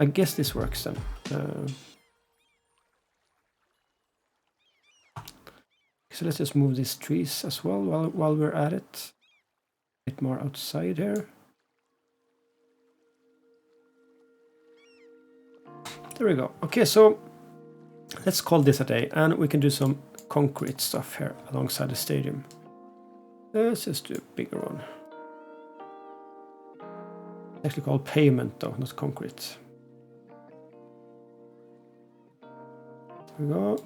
I guess this works then. So let's just move these trees as well while we're at it. A bit more outside here. There we go. Okay, so let's call this a day, and we can do some concrete stuff here alongside the stadium. Let's just do a bigger one. It's actually called pavement though, not concrete. There we go.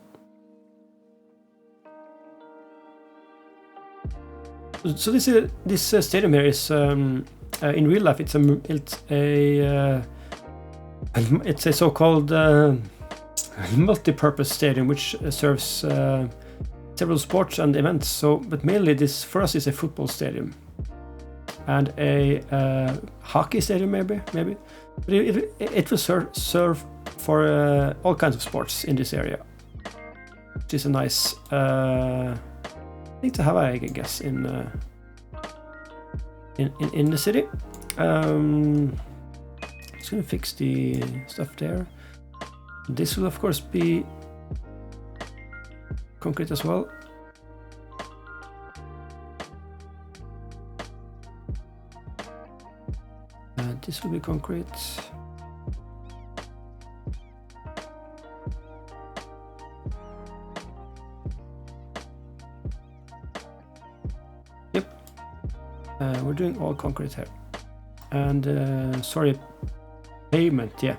So this stadium here is in real life it's a so-called multi-purpose stadium which serves several sports and events. So, but mainly this for us is a football stadium and a hockey stadium, maybe. But it will serve for all kinds of sports in this area, which is a nice thing to have, I guess, in the city. Just gonna fix the stuff there. This will of course be concrete as well. This will be concrete. Yep. We're doing all concrete here. And sorry, pavement, yeah.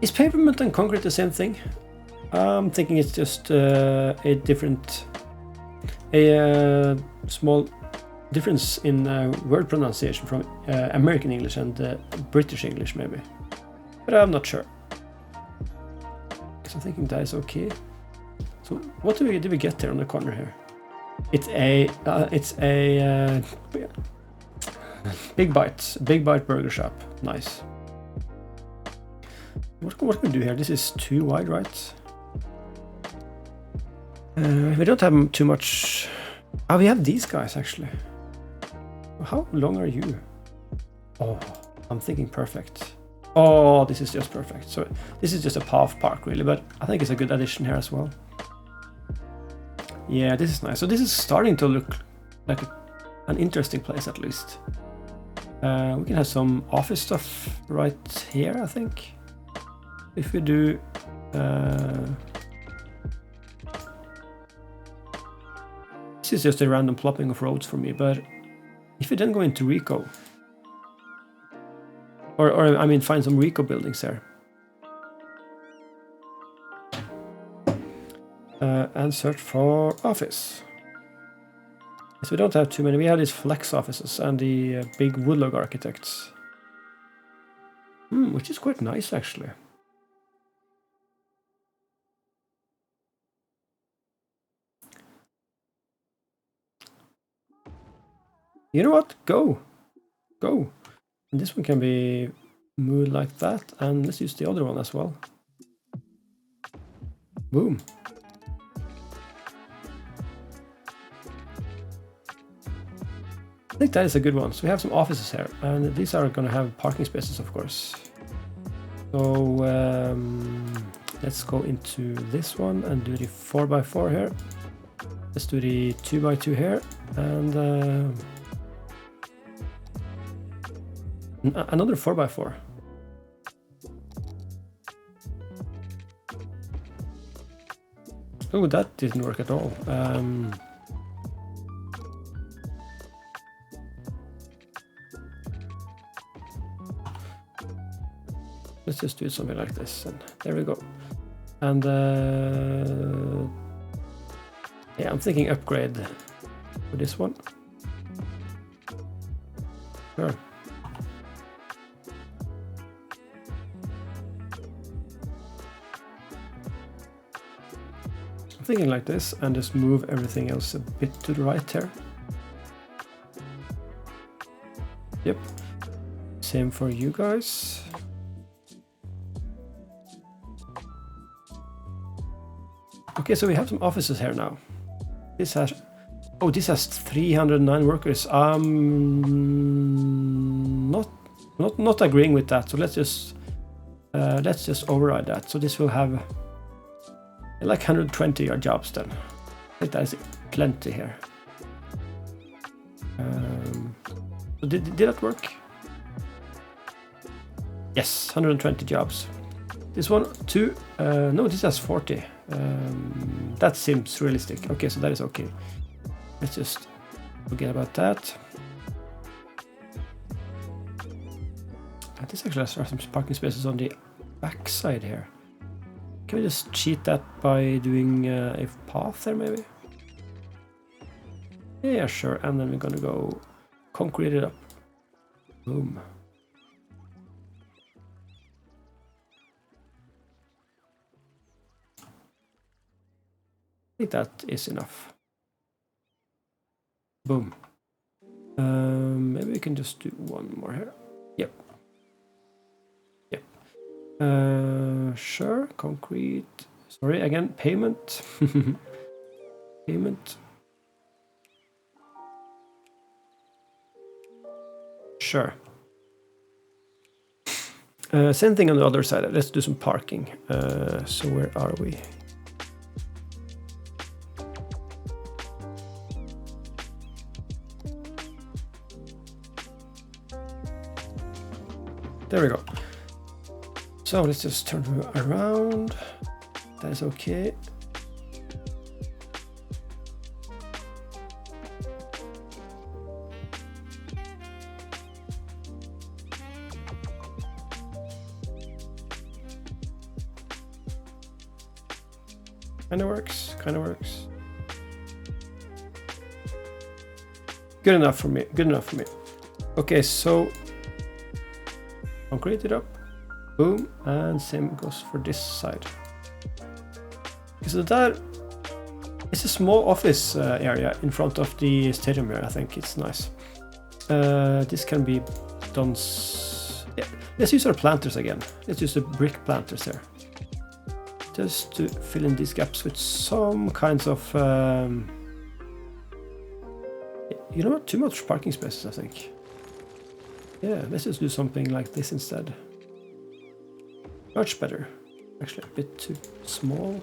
Is pavement and concrete the same thing? I'm thinking it's just a small difference in word pronunciation from American English and British English, maybe. But I'm not sure. So I'm thinking that is okay. So what did we get there on the corner here? It's a Big Bite burger shop. Nice. What can we do here? This is too wide, right? We don't have too much. Oh, we have these guys actually. How long are you? Oh, I'm thinking perfect. Oh, this is just perfect. So this is just a path park really, but I think it's a good addition here as well. Yeah, this is nice. So this is starting to look like an interesting place at least. We can have some office stuff right here, I think. If we do this is just a random plopping of roads for me, but if we then go into Rico, or I mean find some Rico buildings there, and search for office. So we don't have too many. We have these flex offices and the big Woodlog architects, which is quite nice actually. You know what? Go. And this one can be moved like that, and let's use the other one as well. Boom. think that is a good one. So we have some offices here, and these are going to have parking spaces, of course. So let's go into this one and do the 4x4 here. Let's do the 2x2 here, and another 4x4. Oh, that didn't work at all. Let's just do something like this, and there we go. And yeah, I'm thinking upgrade for this one. Sure. I'm thinking like this, and just move everything else a bit to the right here. Yep. Same for you guys. Okay, so we have some offices here now. This has, oh, this has 309 workers. Not agreeing with that. So let's just override that. So this will have like 120 jobs then. I think that is plenty here. So did that work? Yes, 120 jobs. This one, 2. No, this has 40. That seems realistic. Okay, so that is okay. Let's just forget about that. This actually has some parking spaces on the back side here. Can we just cheat that by doing a path there, maybe? Yeah, sure. And then we're gonna go concrete it up. Boom. I think that is enough. Boom. Maybe we can just do one more here. Yep. Yep. Sure. Concrete. Sorry, again, payment. Payment. Sure. Same thing on the other side. Let's do some parking. So where are we? There we go. So let's just turn around. That is okay. Kind of works, kind of works. Good enough for me, good enough for me. Okay, so concrete it up, boom, and same goes for this side. So that is a small office area in front of the stadium here. I think it's nice. This can be done. Yeah. Let's use our planters again. Let's use the brick planters here, just to fill in these gaps with some kinds of. You know what? Too much parking spaces, I think. Yeah, let's just do something like this instead. Much better. Actually, a bit too small.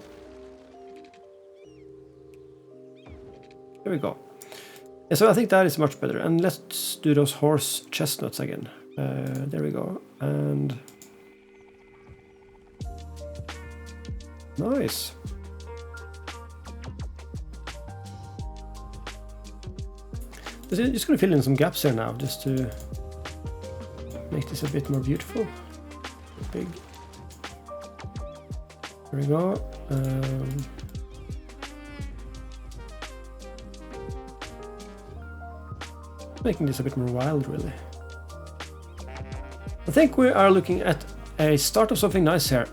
There we go. Yeah, so I think that is much better. And let's do those horse chestnuts again. There we go. And nice. Just gonna fill in some gaps here now, just to make this a bit more beautiful. Big. There we go. Making this a bit more wild, really. I think we are looking at a start of something nice here.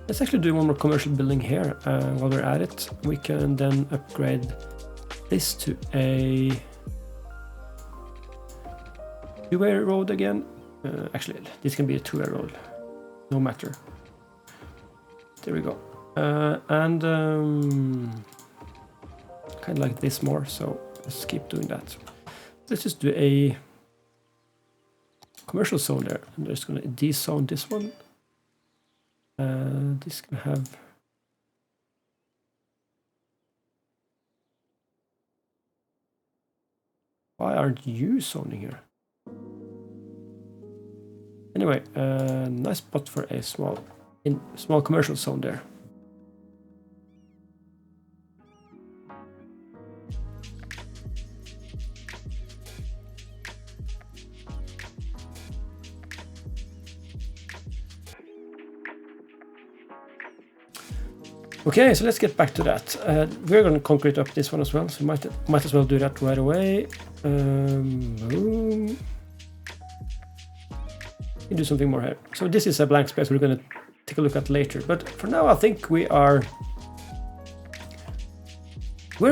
Let's actually do one more commercial building here. While we're at it, we can then upgrade this to a two-way road again. Actually, this can be a two-way road, no matter. There we go. And kind of like this more, so let's keep doing that. Let's just do a commercial zone there. I'm just going to de-zone this one. This can have... Why aren't you zoning here? Anyway, nice spot for a small commercial zone there. Okay, so let's get back to that. We're going to concrete up this one as well, so might as well do that right away. Boom. Do something more here. So this is a blank space we're going to take a look at later. But for now, I think we're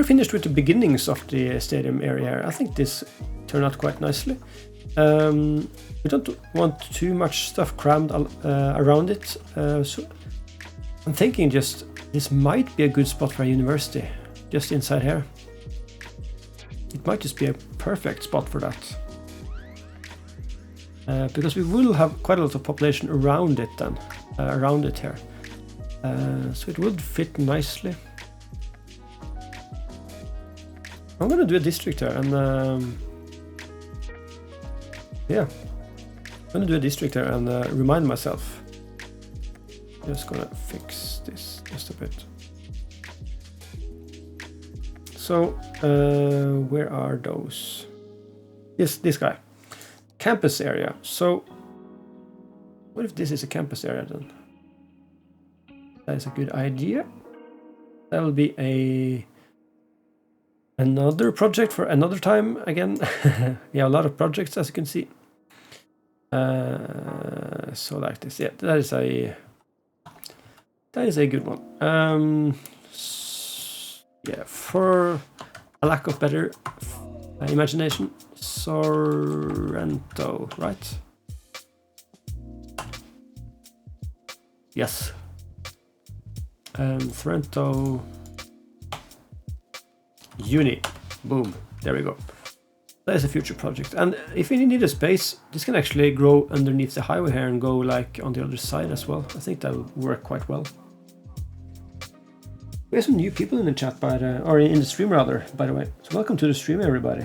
finished with the beginnings of the stadium area. I think this turned out quite nicely. We don't want too much stuff crammed around it. So I'm thinking just this might be a good spot for a university, just inside here. It might just be a perfect spot for that. Because we will have quite a lot of population around it then, around it here. So it would fit nicely. I'm gonna do a district here and yeah. I'm gonna do a district here and remind myself. Just gonna fix this just a bit. So, where are those? This guy. Campus area. So, what if this is a campus area then? That is a good idea. That will be another project for another time again. We have a lot of projects, as you can see. So like this, yeah, that is a good one. Yeah, for a lack of better imagination, Sorrento, right? Yes. Sorrento Uni. Boom. There we go. That is a future project. And if you need a space, this can actually grow underneath the highway here and go like on the other side as well. I think that will work quite well. We have some new people in the chat, or in the stream rather, by the way. So welcome to the stream, everybody.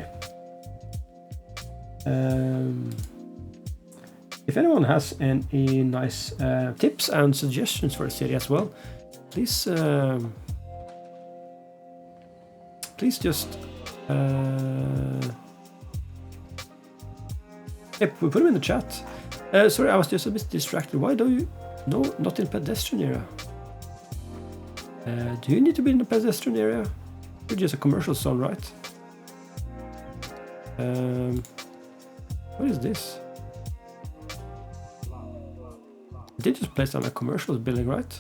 If anyone has any nice tips and suggestions for the city as well, please just put them in the chat. Sorry, I was just a bit distracted. Why do you? No, not in pedestrian area. Do you need to be in the pedestrian area? You're just a commercial zone, right? What is this? They just placed on a commercial building, right?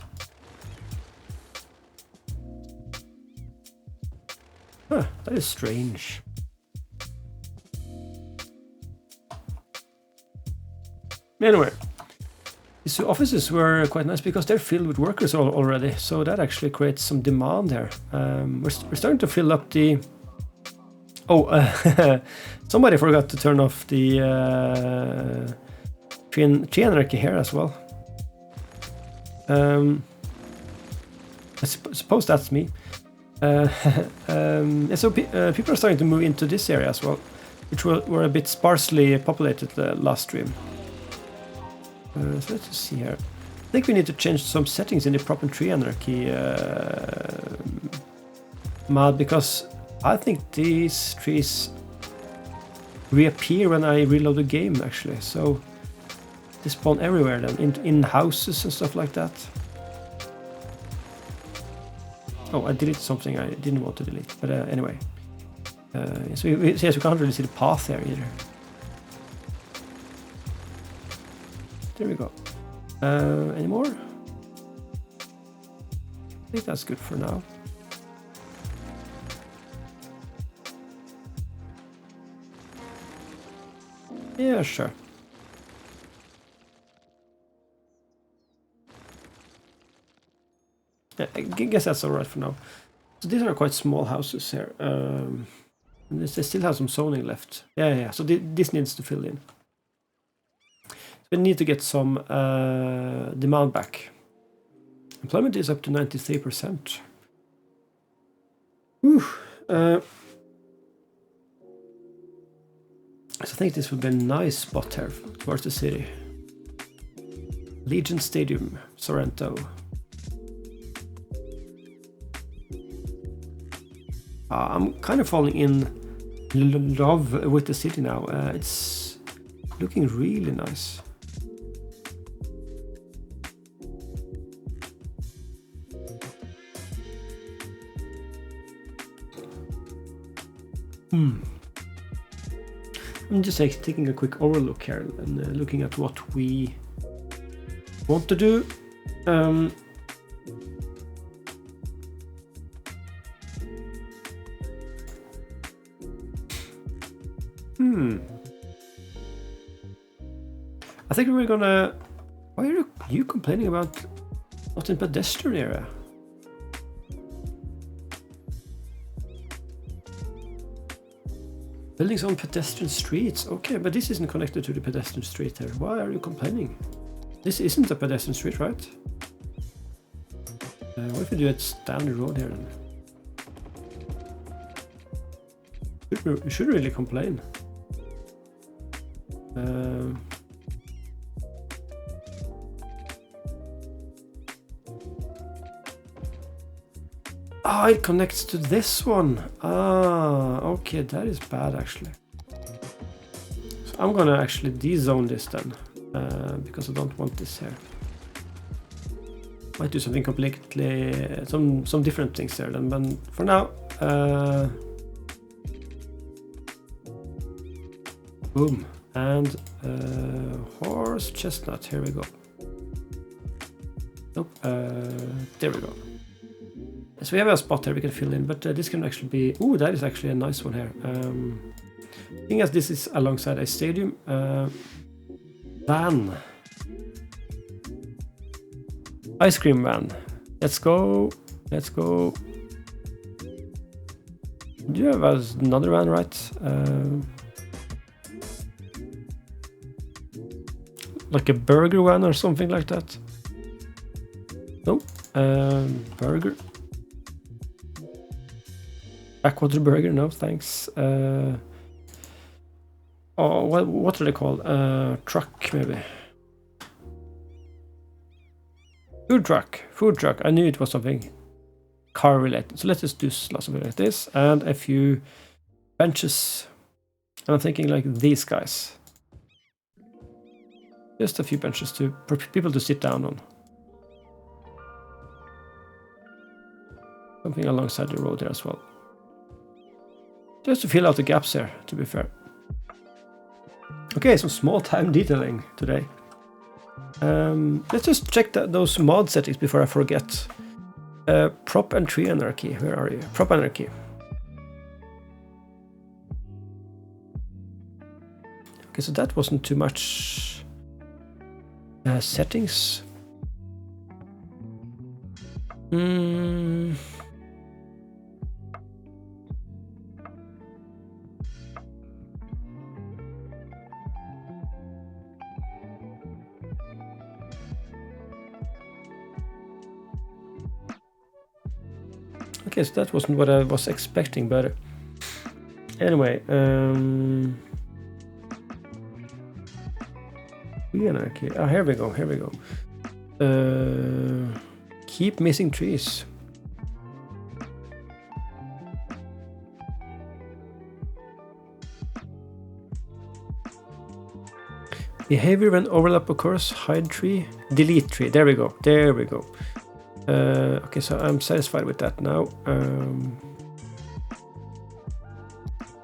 Huh, that is strange. Anyway, these two offices were quite nice because they're filled with workers already, so that actually creates some demand there. We're starting to fill up the... Oh, somebody forgot to turn off the tree anarchy here as well. I suppose that's me. So people are starting to move into this area as well, which were a bit sparsely populated last stream. So let's just see here. I think we need to change some settings in the prop and tree anarchy mod, because I think these trees reappear when I reload the game actually. So they spawn everywhere then, in houses and stuff like that. Oh, I deleted something I didn't want to delete, but anyway. So yes, we can't really see the path there either. There we go. Any more? I think that's good for now. Yeah, sure. Yeah, I guess that's alright for now. So these are quite small houses here. And they still have some zoning left. Yeah. So this needs to fill in. So we need to get some demand back. Employment is up to 93%. Whew. So I think this would be a nice spot here towards the city. Legion Stadium, Sorrento. I'm kind of falling in love with the city now. It's looking really nice. I'm just taking a quick overlook here and looking at what we want to do. I think we're gonna... Why are you complaining about not in pedestrian area? Buildings on pedestrian streets. Okay, but this isn't connected to the pedestrian street here. Why are you complaining? This isn't a pedestrian street, right? What if we do a standard road here then? You shouldn't really complain. Ah, it connects to this one. Ah, okay, that is bad actually. So I'm gonna actually de-zone this then, because I don't want this here. Might do something completely, some different things there then, but for now, boom, and horse chestnut, here we go. Nope, there we go. So we have a spot here we can fill in, but this can actually be... Ooh, that is actually a nice one here. Seeing as this is alongside a stadium, van. Ice cream van. Let's go. Let's go. Do you have another van, right? Like a burger van or something like that? No. Burger. Backwater burger, no thanks. Oh, what are they called? Truck, maybe. Food truck. I knew it was something car related. So let's just do something like this and a few benches. And I'm thinking like these guys. Just a few benches for people to sit down on. Something alongside the road there as well. Just to fill out the gaps here, to be fair. Okay, some small time detailing today. Let's just check those mod settings before I forget. Prop and tree anarchy, where are you? Prop anarchy. Okay, so that wasn't too much settings. Okay, so that wasn't what I was expecting, but anyway, anarchy. Ah, here we go. Keep missing trees. Behavior when overlap occurs, hide tree, delete tree. There we go. Okay, so I'm satisfied with that now.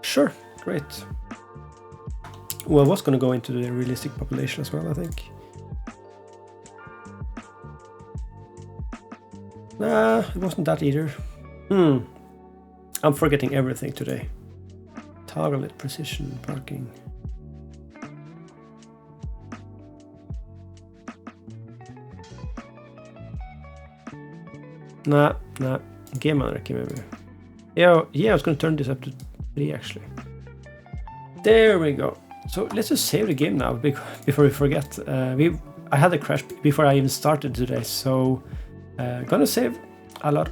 Sure, great. Well, I was going to go into the realistic population as well, I think. Nah, it wasn't that either. I'm forgetting everything today. Toggle it, precision, parking. Nah. game anarchy maybe. Yeah, I was gonna turn this up to 3 actually. There we go. So let's just save the game now before we forget. I had a crash before I even started today, so gonna save a lot.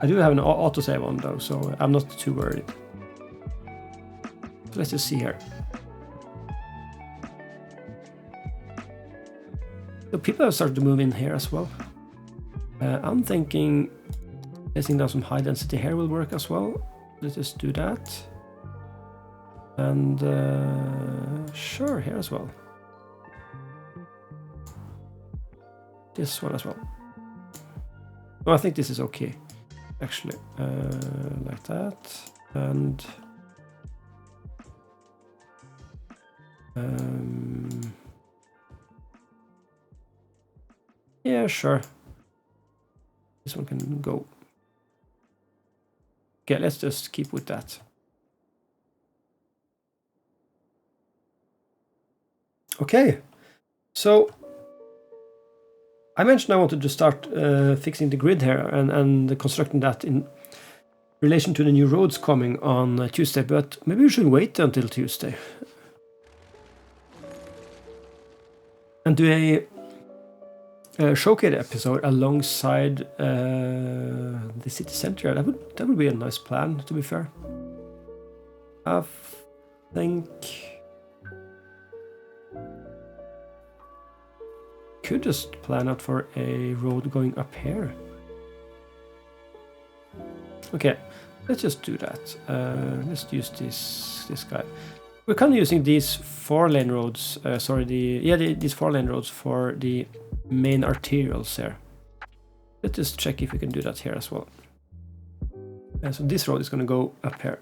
I do have an autosave on though, so I'm not too worried. So let's just see here. So people have started to move in here as well. I'm thinking placing down some high density here will work as well. Let's just do that. And sure, here as well. This one as well. Oh, I think this is okay, actually. Like that. And yeah, sure. This one can go. Okay, let's just keep with that. Okay, so I mentioned I wanted to start fixing the grid here and constructing that in relation to the new roads coming on Tuesday, but maybe we should wait until Tuesday and do a showcase episode alongside the city center. That would be a nice plan, to be fair. I think could just plan out for a road going up here. Okay, let's just do that. Let's use this guy. We're kind of using these 4-lane roads. These 4-lane roads for the main arterials here. Let's just check if we can do that here as well. So this road is going to go up here.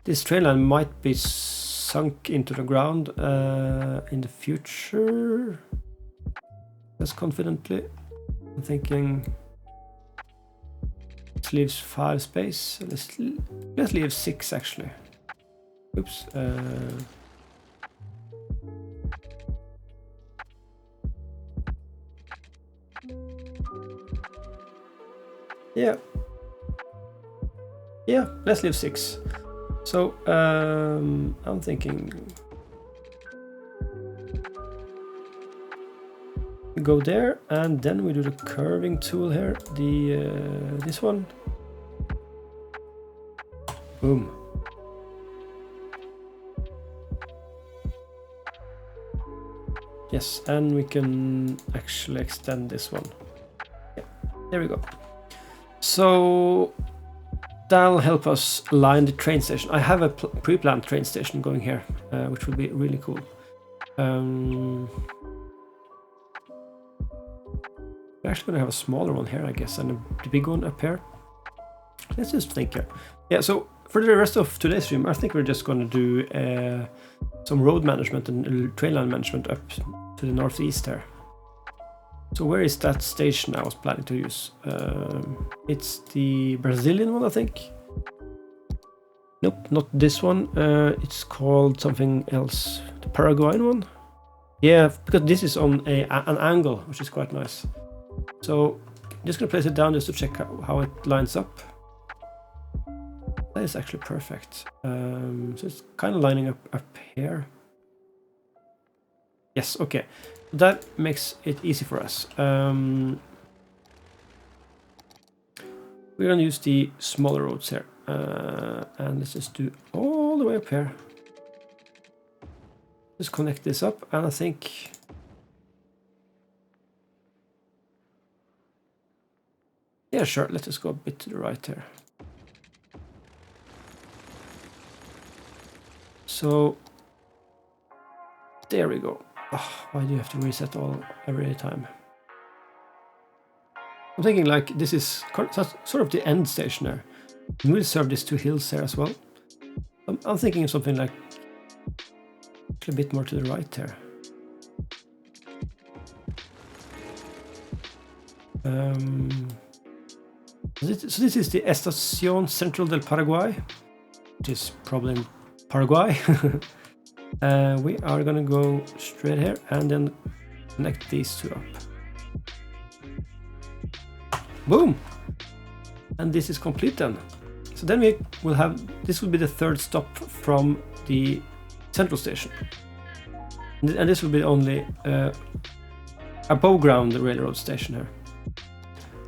This train line might be sunk into the ground in the future. Less confidently. I'm thinking this leaves 5 space. Let's leave 6 actually. Oops. Yeah, let's leave 6. So I'm thinking we go there, and then we do the curving tool here. This one. Boom. Yes, and we can actually extend this one. Yeah, there we go. So that'll help us line the train station. I have a pre-planned train station going here, which will be really cool. We're actually going to have a smaller one here, I guess, and the big one up here. Let's just think here. Yeah, so for the rest of today's stream, I think we're just going to do some road management and train line management up to the northeast there. So where is that station I was planning to use? It's the Brazilian one, I think. Nope, not this one. It's called something else. The Paraguayan one? Yeah, because this is on an angle, which is quite nice. So I'm just going to place it down just to check how it lines up. That is actually perfect. So it's kind of lining up here. Yes, okay. That makes it easy for us. We're going to use the smaller roads here. And let's just do all the way up here. Just connect this up, and I think... Yeah, sure, let's just go a bit to the right here. So... There we go. Oh, why do you have to reset every time? I'm thinking like this is sort of the end station there. And we'll serve these 2 hills here as well. I'm thinking of something like a bit more to the right here. So this is the Estación Central del Paraguay, which is probably in Paraguay. We are gonna go straight here and then connect these 2 up. Boom! And this is complete then. So then we will have, this will be the third stop from the central station. And this will be only above ground railroad station here.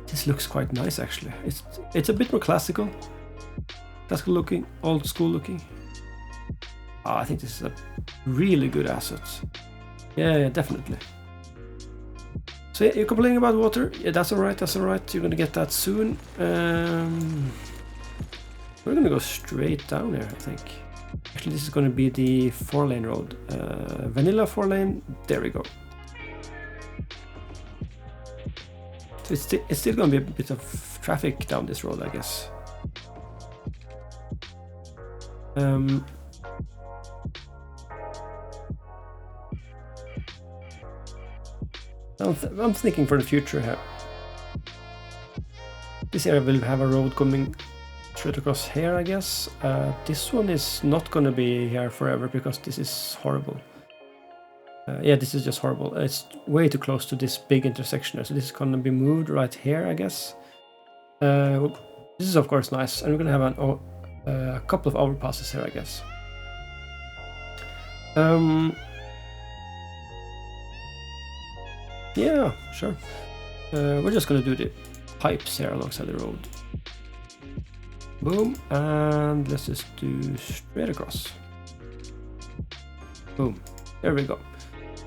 This looks quite nice actually. It's a bit more classical looking, old school looking. Oh, I think this is a really good asset. Yeah, definitely. So yeah, you're complaining about water? Yeah, that's alright, that's alright. You're gonna get that soon. We're gonna go straight down here, I think. Actually, this is gonna be the 4-lane road. Vanilla 4-lane, there we go. So it's still gonna be a bit of traffic down this road, I guess. I'm thinking for the future here. This area will have a road coming straight across here, I guess. This one is not gonna be here forever because this is horrible. Yeah, this is just horrible. It's way too close to this big intersection here, so this is gonna be moved right here, I guess. This is of course nice, and we're gonna have a couple of overpasses here, I guess. Yeah, sure. We're just gonna do the pipes here alongside the road. Boom, and let's just do straight across. Boom, there we go.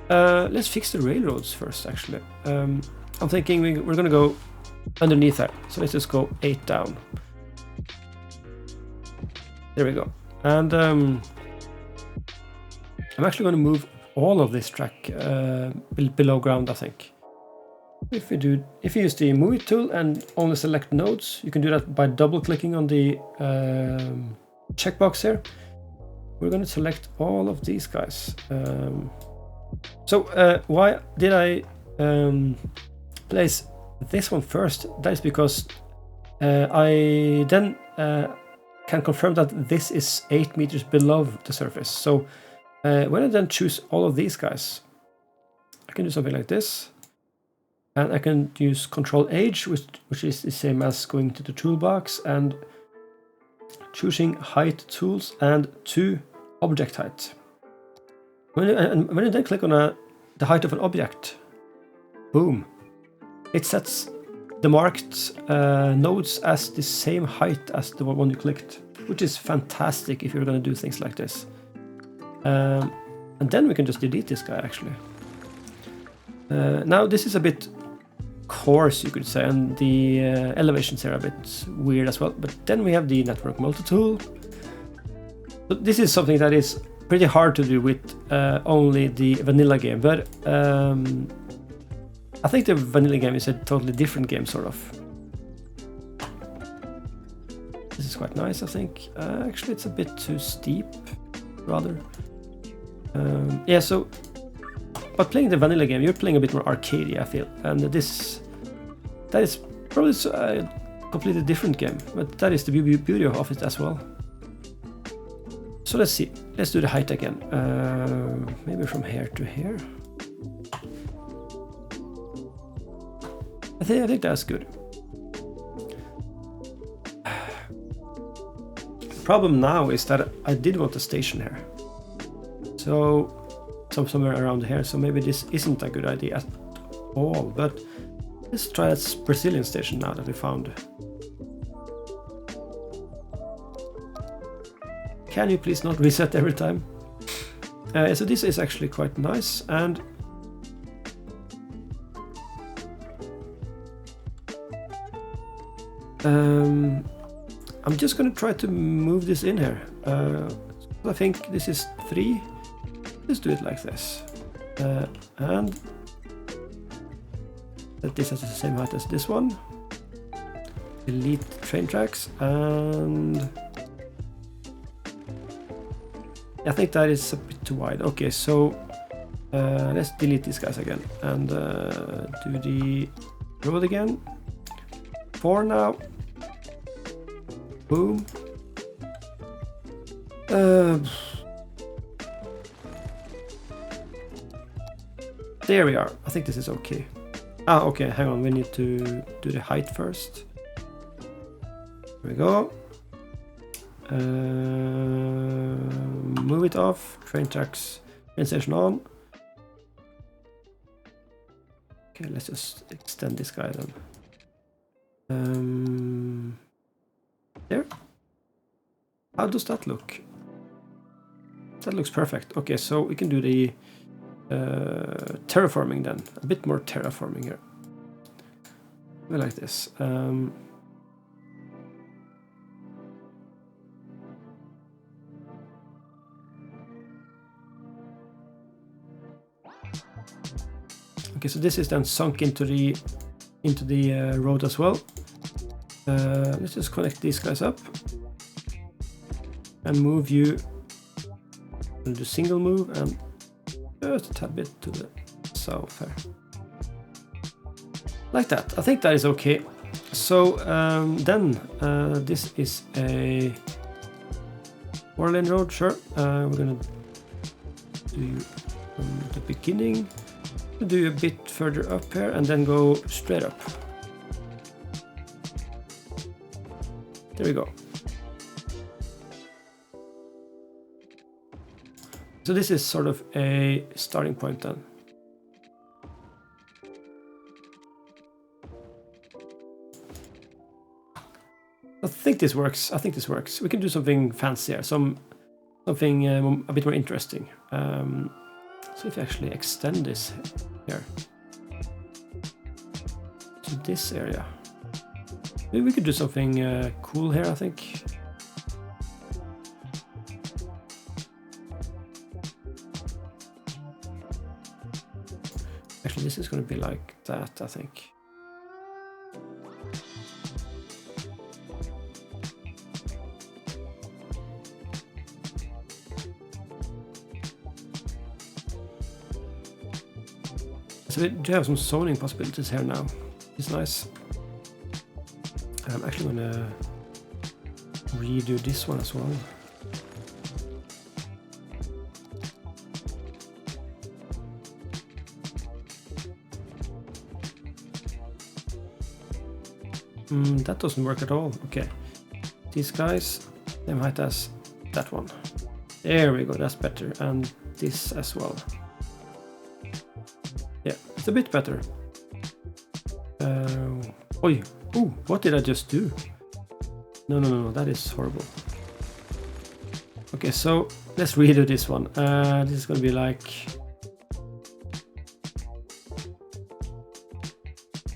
Let's fix the railroads first, actually. I'm thinking we're gonna go underneath that, so let's just go 8 down. There we go. And I'm actually gonna move all of this track below ground, I think. If you use the move it tool and only select nodes, you can do that by double clicking on the checkbox here. We're going to select all of these guys. Why did I place this one first? That is because I then can confirm that this is 8 meters below the surface. So when I then choose all of these guys, I can do something like this. And I can use Control H, which is the same as going to the toolbox and choosing height tools and to object height. When you then click on the height of an object, boom, it sets the marked nodes as the same height as the one you clicked, which is fantastic if you're going to do things like this. And then we can just delete this guy actually. Now this is a bit coarse, you could say, and the elevations are a bit weird as well, but then we have the network multi-tool. So this is something that is pretty hard to do with only the vanilla game, but I think the vanilla game is a totally different game, sort of. This is quite nice, I think. Actually, it's a bit too steep, rather. Yeah, so but playing the vanilla game, you're playing a bit more arcadey, I feel, and that is probably a completely different game, but that is the beauty of it as well. So let's see, let's do the height again, maybe from here to here. I think that's good. The problem now is that I did want a station here, so somewhere around here, so maybe this isn't a good idea at all, but let's try this Brazilian station now that we found. Can you please not reset every time? So this is actually quite nice, and I'm just gonna try to move this in here. I think this is 3. Let's do it like this, and that this has the same height as this one. Delete train tracks, and I think that is a bit too wide. Okay, so let's delete these guys again and do the road again. 4 now. Boom. There we are. I think this is okay. Ah, okay, hang on, we need to do the height first. There we go. Move it off, train tracks, train station on. Okay, let's just extend this guy then. There. How does that look? That looks perfect. Okay, so we can do the terraforming then. A bit more terraforming here. We like this. Okay, so this is then sunk into the road as well. Let's just connect these guys up and move you. And do single move and just a tad bit to the south here. Like that. I think that is okay. So then this is a 4-lane road. Sure. We're gonna do from the beginning. Do a bit further up here and then go straight up. There we go. So this is sort of a starting point then. I think this works. I think this works. We can do something fancier, something a bit more interesting. So if you actually extend this here to this area, maybe we could do something cool here, I think. Actually, this is going to be like that, I think. So we do have some zoning possibilities here now. It's nice. I'm actually gonna redo this one as well. That doesn't work at all. Okay. These guys, same height as that one. There we go, that's better. And this as well. Yeah, it's a bit better. Oi, ooh, what did I just do? No, that is horrible. Okay, so let's redo this one. This is gonna be like...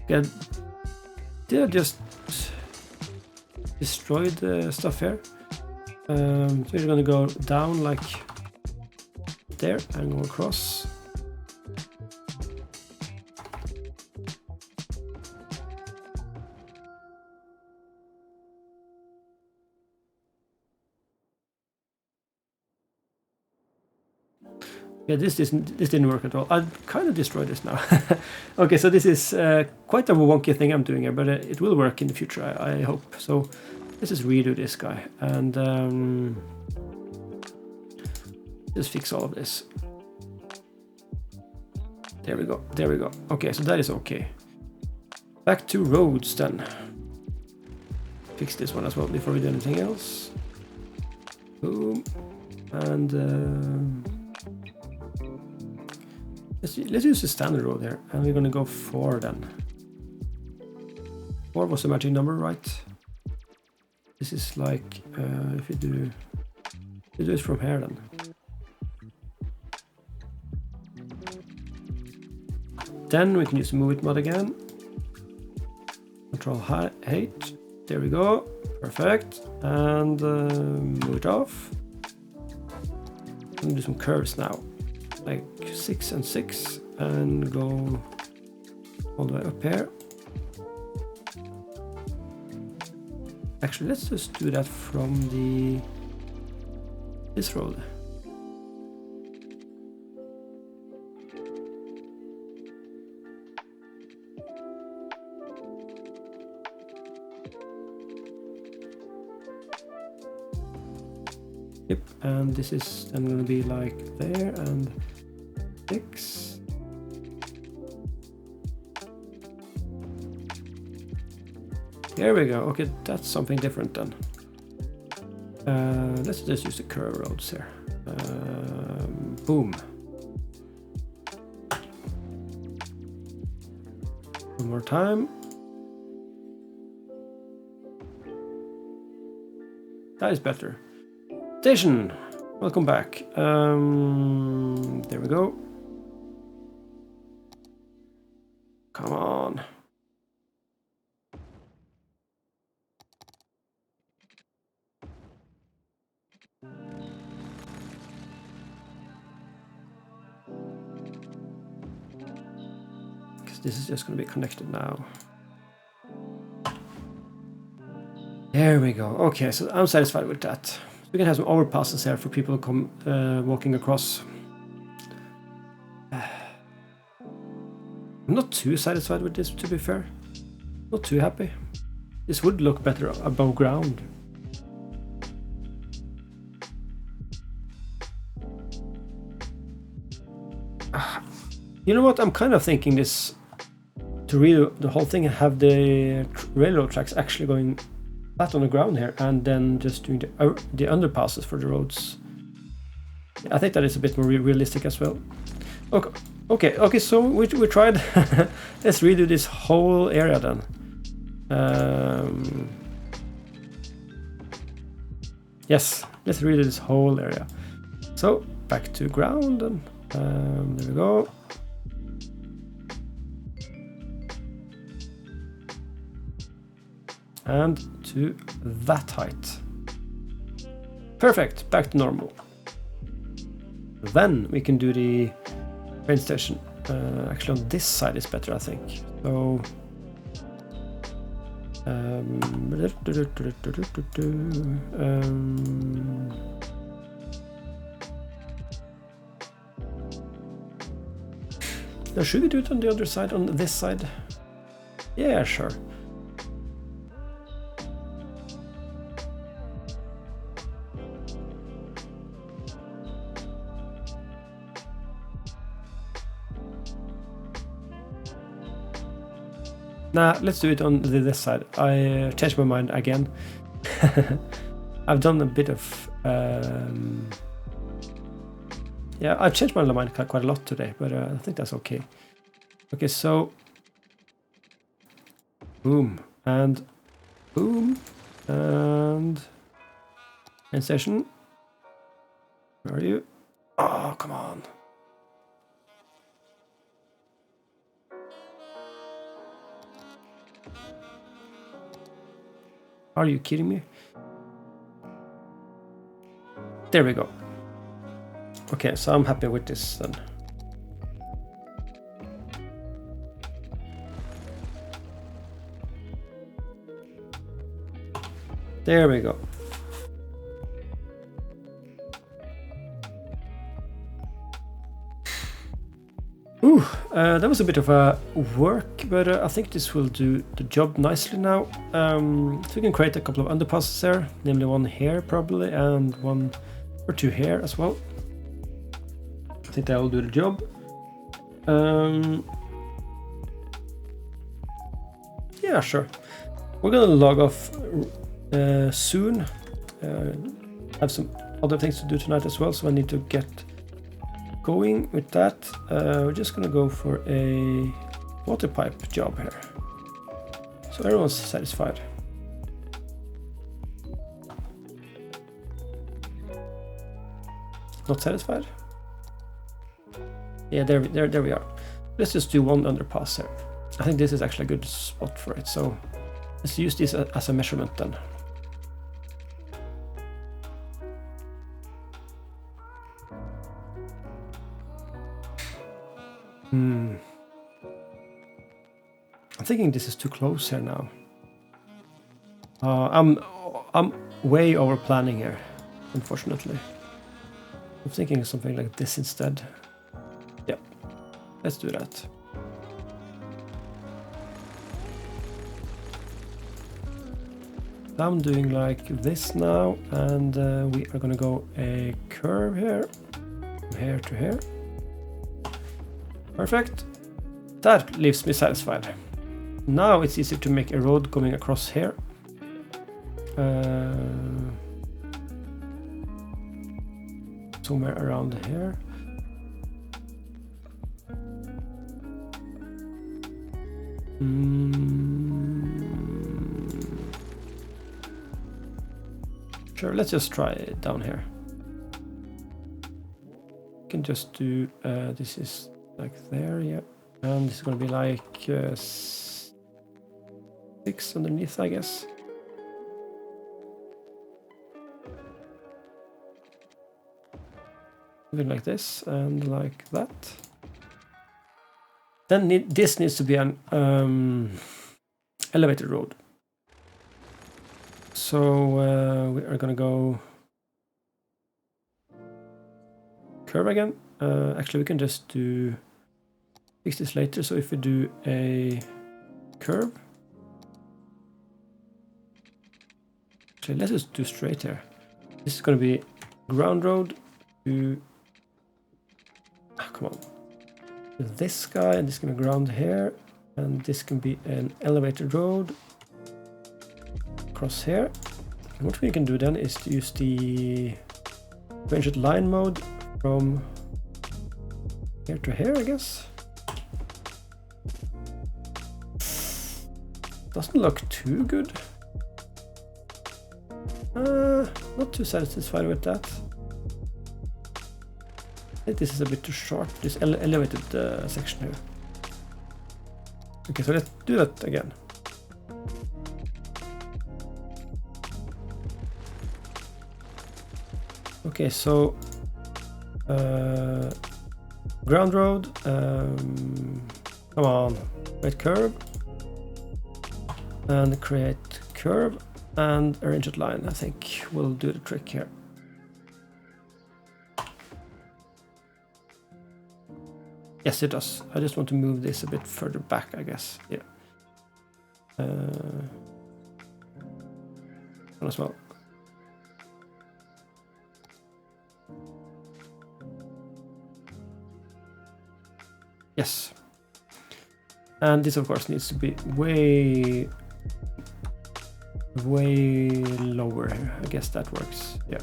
Yeah, did I just destroy the stuff here? So we're gonna go down like there and go across. Yeah, this didn't work at all. I kind of destroyed this now. Okay, so this is quite a wonky thing I'm doing here, but it will work in the future, I hope. So let's just redo this guy and just fix all of this. There we go. There we go. Okay, so that is okay. Back to roads then. Fix this one as well before we do anything else. Boom. And let's use the standard road here, and we're gonna go 4 then. 4 was the magic number, right? This is like if you do it from here then. Then we can use the move it mod again. Control height. There we go. Perfect. And move it off. I'm gonna do some curves now. Like 6 and 6 and go all the way up here. Actually, let's just do that from this road. Yep, and this is then going to be like there and 6. Here we go. Okay, that's something different then. Let's just use the curve roads here. Boom. One more time. That is better. Station, welcome back. There we go. Come on. Because this is just going to be connected now. There we go. Okay, so I'm satisfied with that. We can have some overpasses here for people to come walking across. I'm not too satisfied with this, to be fair. Not too happy. This would look better above ground. You know what? I'm kind of thinking this to redo the whole thing and have the railroad tracks actually going flat on the ground here, and then just doing the underpasses for the roads. I think that is a bit more realistic as well. Okay. So we tried. Let's redo this whole area then. Yes, let's redo this whole area. So back to ground, and there we go. And to that height. Perfect, back to normal. Then we can do the train station. Actually on this side is better, I think. So now should we do it on the other side, on this side? Yeah, sure. Nah, let's do it on this side. I changed my mind again. I've done a bit of... yeah, I've changed my mind quite a lot today, but I think that's okay. Okay, so... Boom. And... Boom. And... Train station. Where are you? Oh, come on. Are you kidding me? There we go. Okay, so I'm happy with this then. There we go. Ooh, that was a bit of a work, but I think this will do the job nicely now. So we can create a couple of underpasses there, namely one here probably, and one or two here as well. I think that will do the job. Yeah, sure. We're gonna log off soon. Have some other things to do tonight as well, so I need to get going with that. We're just gonna go for a water pipe job here, so everyone's satisfied. Not satisfied? Yeah, there we are. Let's just do one underpass here. I think this is actually a good spot for it, so let's use this as a measurement then. I'm thinking this is too close here now. I'm way over planning here, unfortunately. I'm thinking of something like this instead. Yeah, let's do that. I'm doing like this now, and we are gonna go a curve here, from here to here. Perfect. That leaves me satisfied. Now it's easier to make a road coming across here. Somewhere around here. Sure, let's just try it down here. We can just do this is like there, yeah, and this is gonna be like 6 underneath, I guess. Something like this and like that. Then this needs to be an elevated road. So we are gonna go curve again. Actually, we can just fix this later. So if we do a curve, actually let's just do straight here. This is gonna be ground road to come on. This guy, and this can be ground here, and this can be an elevated road across here. And what we can do then is to use the ranged line mode from here to here, I guess. Doesn't look too good. Not too satisfied with that. I think this is a bit too short, this elevated section here. Okay, so let's do that again. Okay, so ground road, come on, create curve, and create curve, and a ranged line. I think will do the trick here. Yes, it does. I just want to move this a bit further back, I guess. Yeah. As well. Yes. And this, of course, needs to be way lower here. I guess that works. Yeah.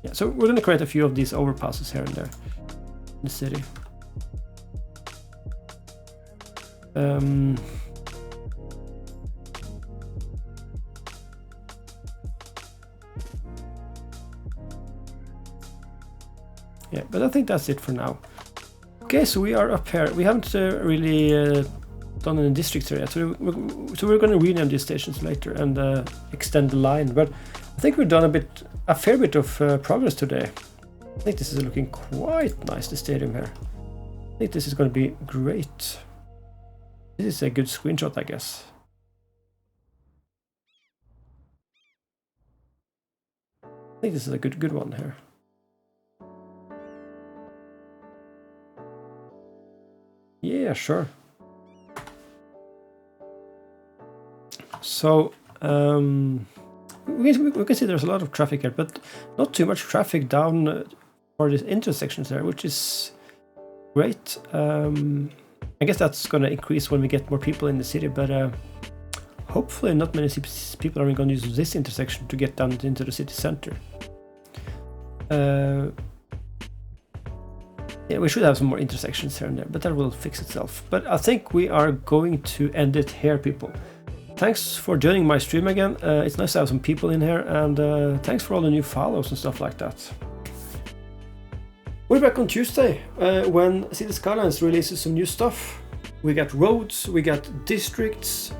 Yeah, so we're going to create a few of these overpasses here and there in the city. Yeah, but I think that's it for now. Okay, so we are up here. We haven't really done any districts here yet, so we're going to rename these stations later and extend the line. But I think we've done a fair bit of progress today. I think this is looking quite nice, the stadium here. I think this is going to be great. This is a good screenshot, I guess. I think this is a good one here. Yeah, sure. So we can see there's a lot of traffic here, but not too much traffic down for these intersections there, which is great. I guess that's going to increase when we get more people in the city, but hopefully not many people are going to use this intersection to get down into the city center. Yeah, we should have some more intersections here and there, but that will fix itself. But I think we are going to end it here, people. Thanks for joining my stream again. It's nice to have some people in here, and thanks for all the new follows and stuff like that. We're back on Tuesday when City Skylines releases some new stuff. We got roads, we got districts,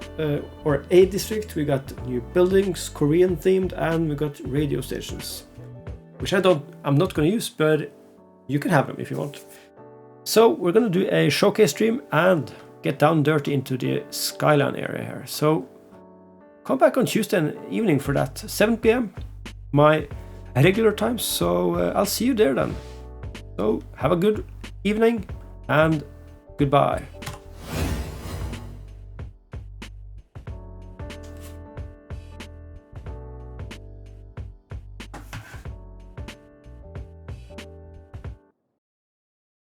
or a district, we got new buildings, Korean themed, and we got radio stations, which I'm not going to use, but you can have them if you want. So we're going to do a showcase stream and get down dirty into the Skyline area here. So come back on Tuesday evening for that, 7 PM, my regular time. So I'll see you there then. So have a good evening and goodbye.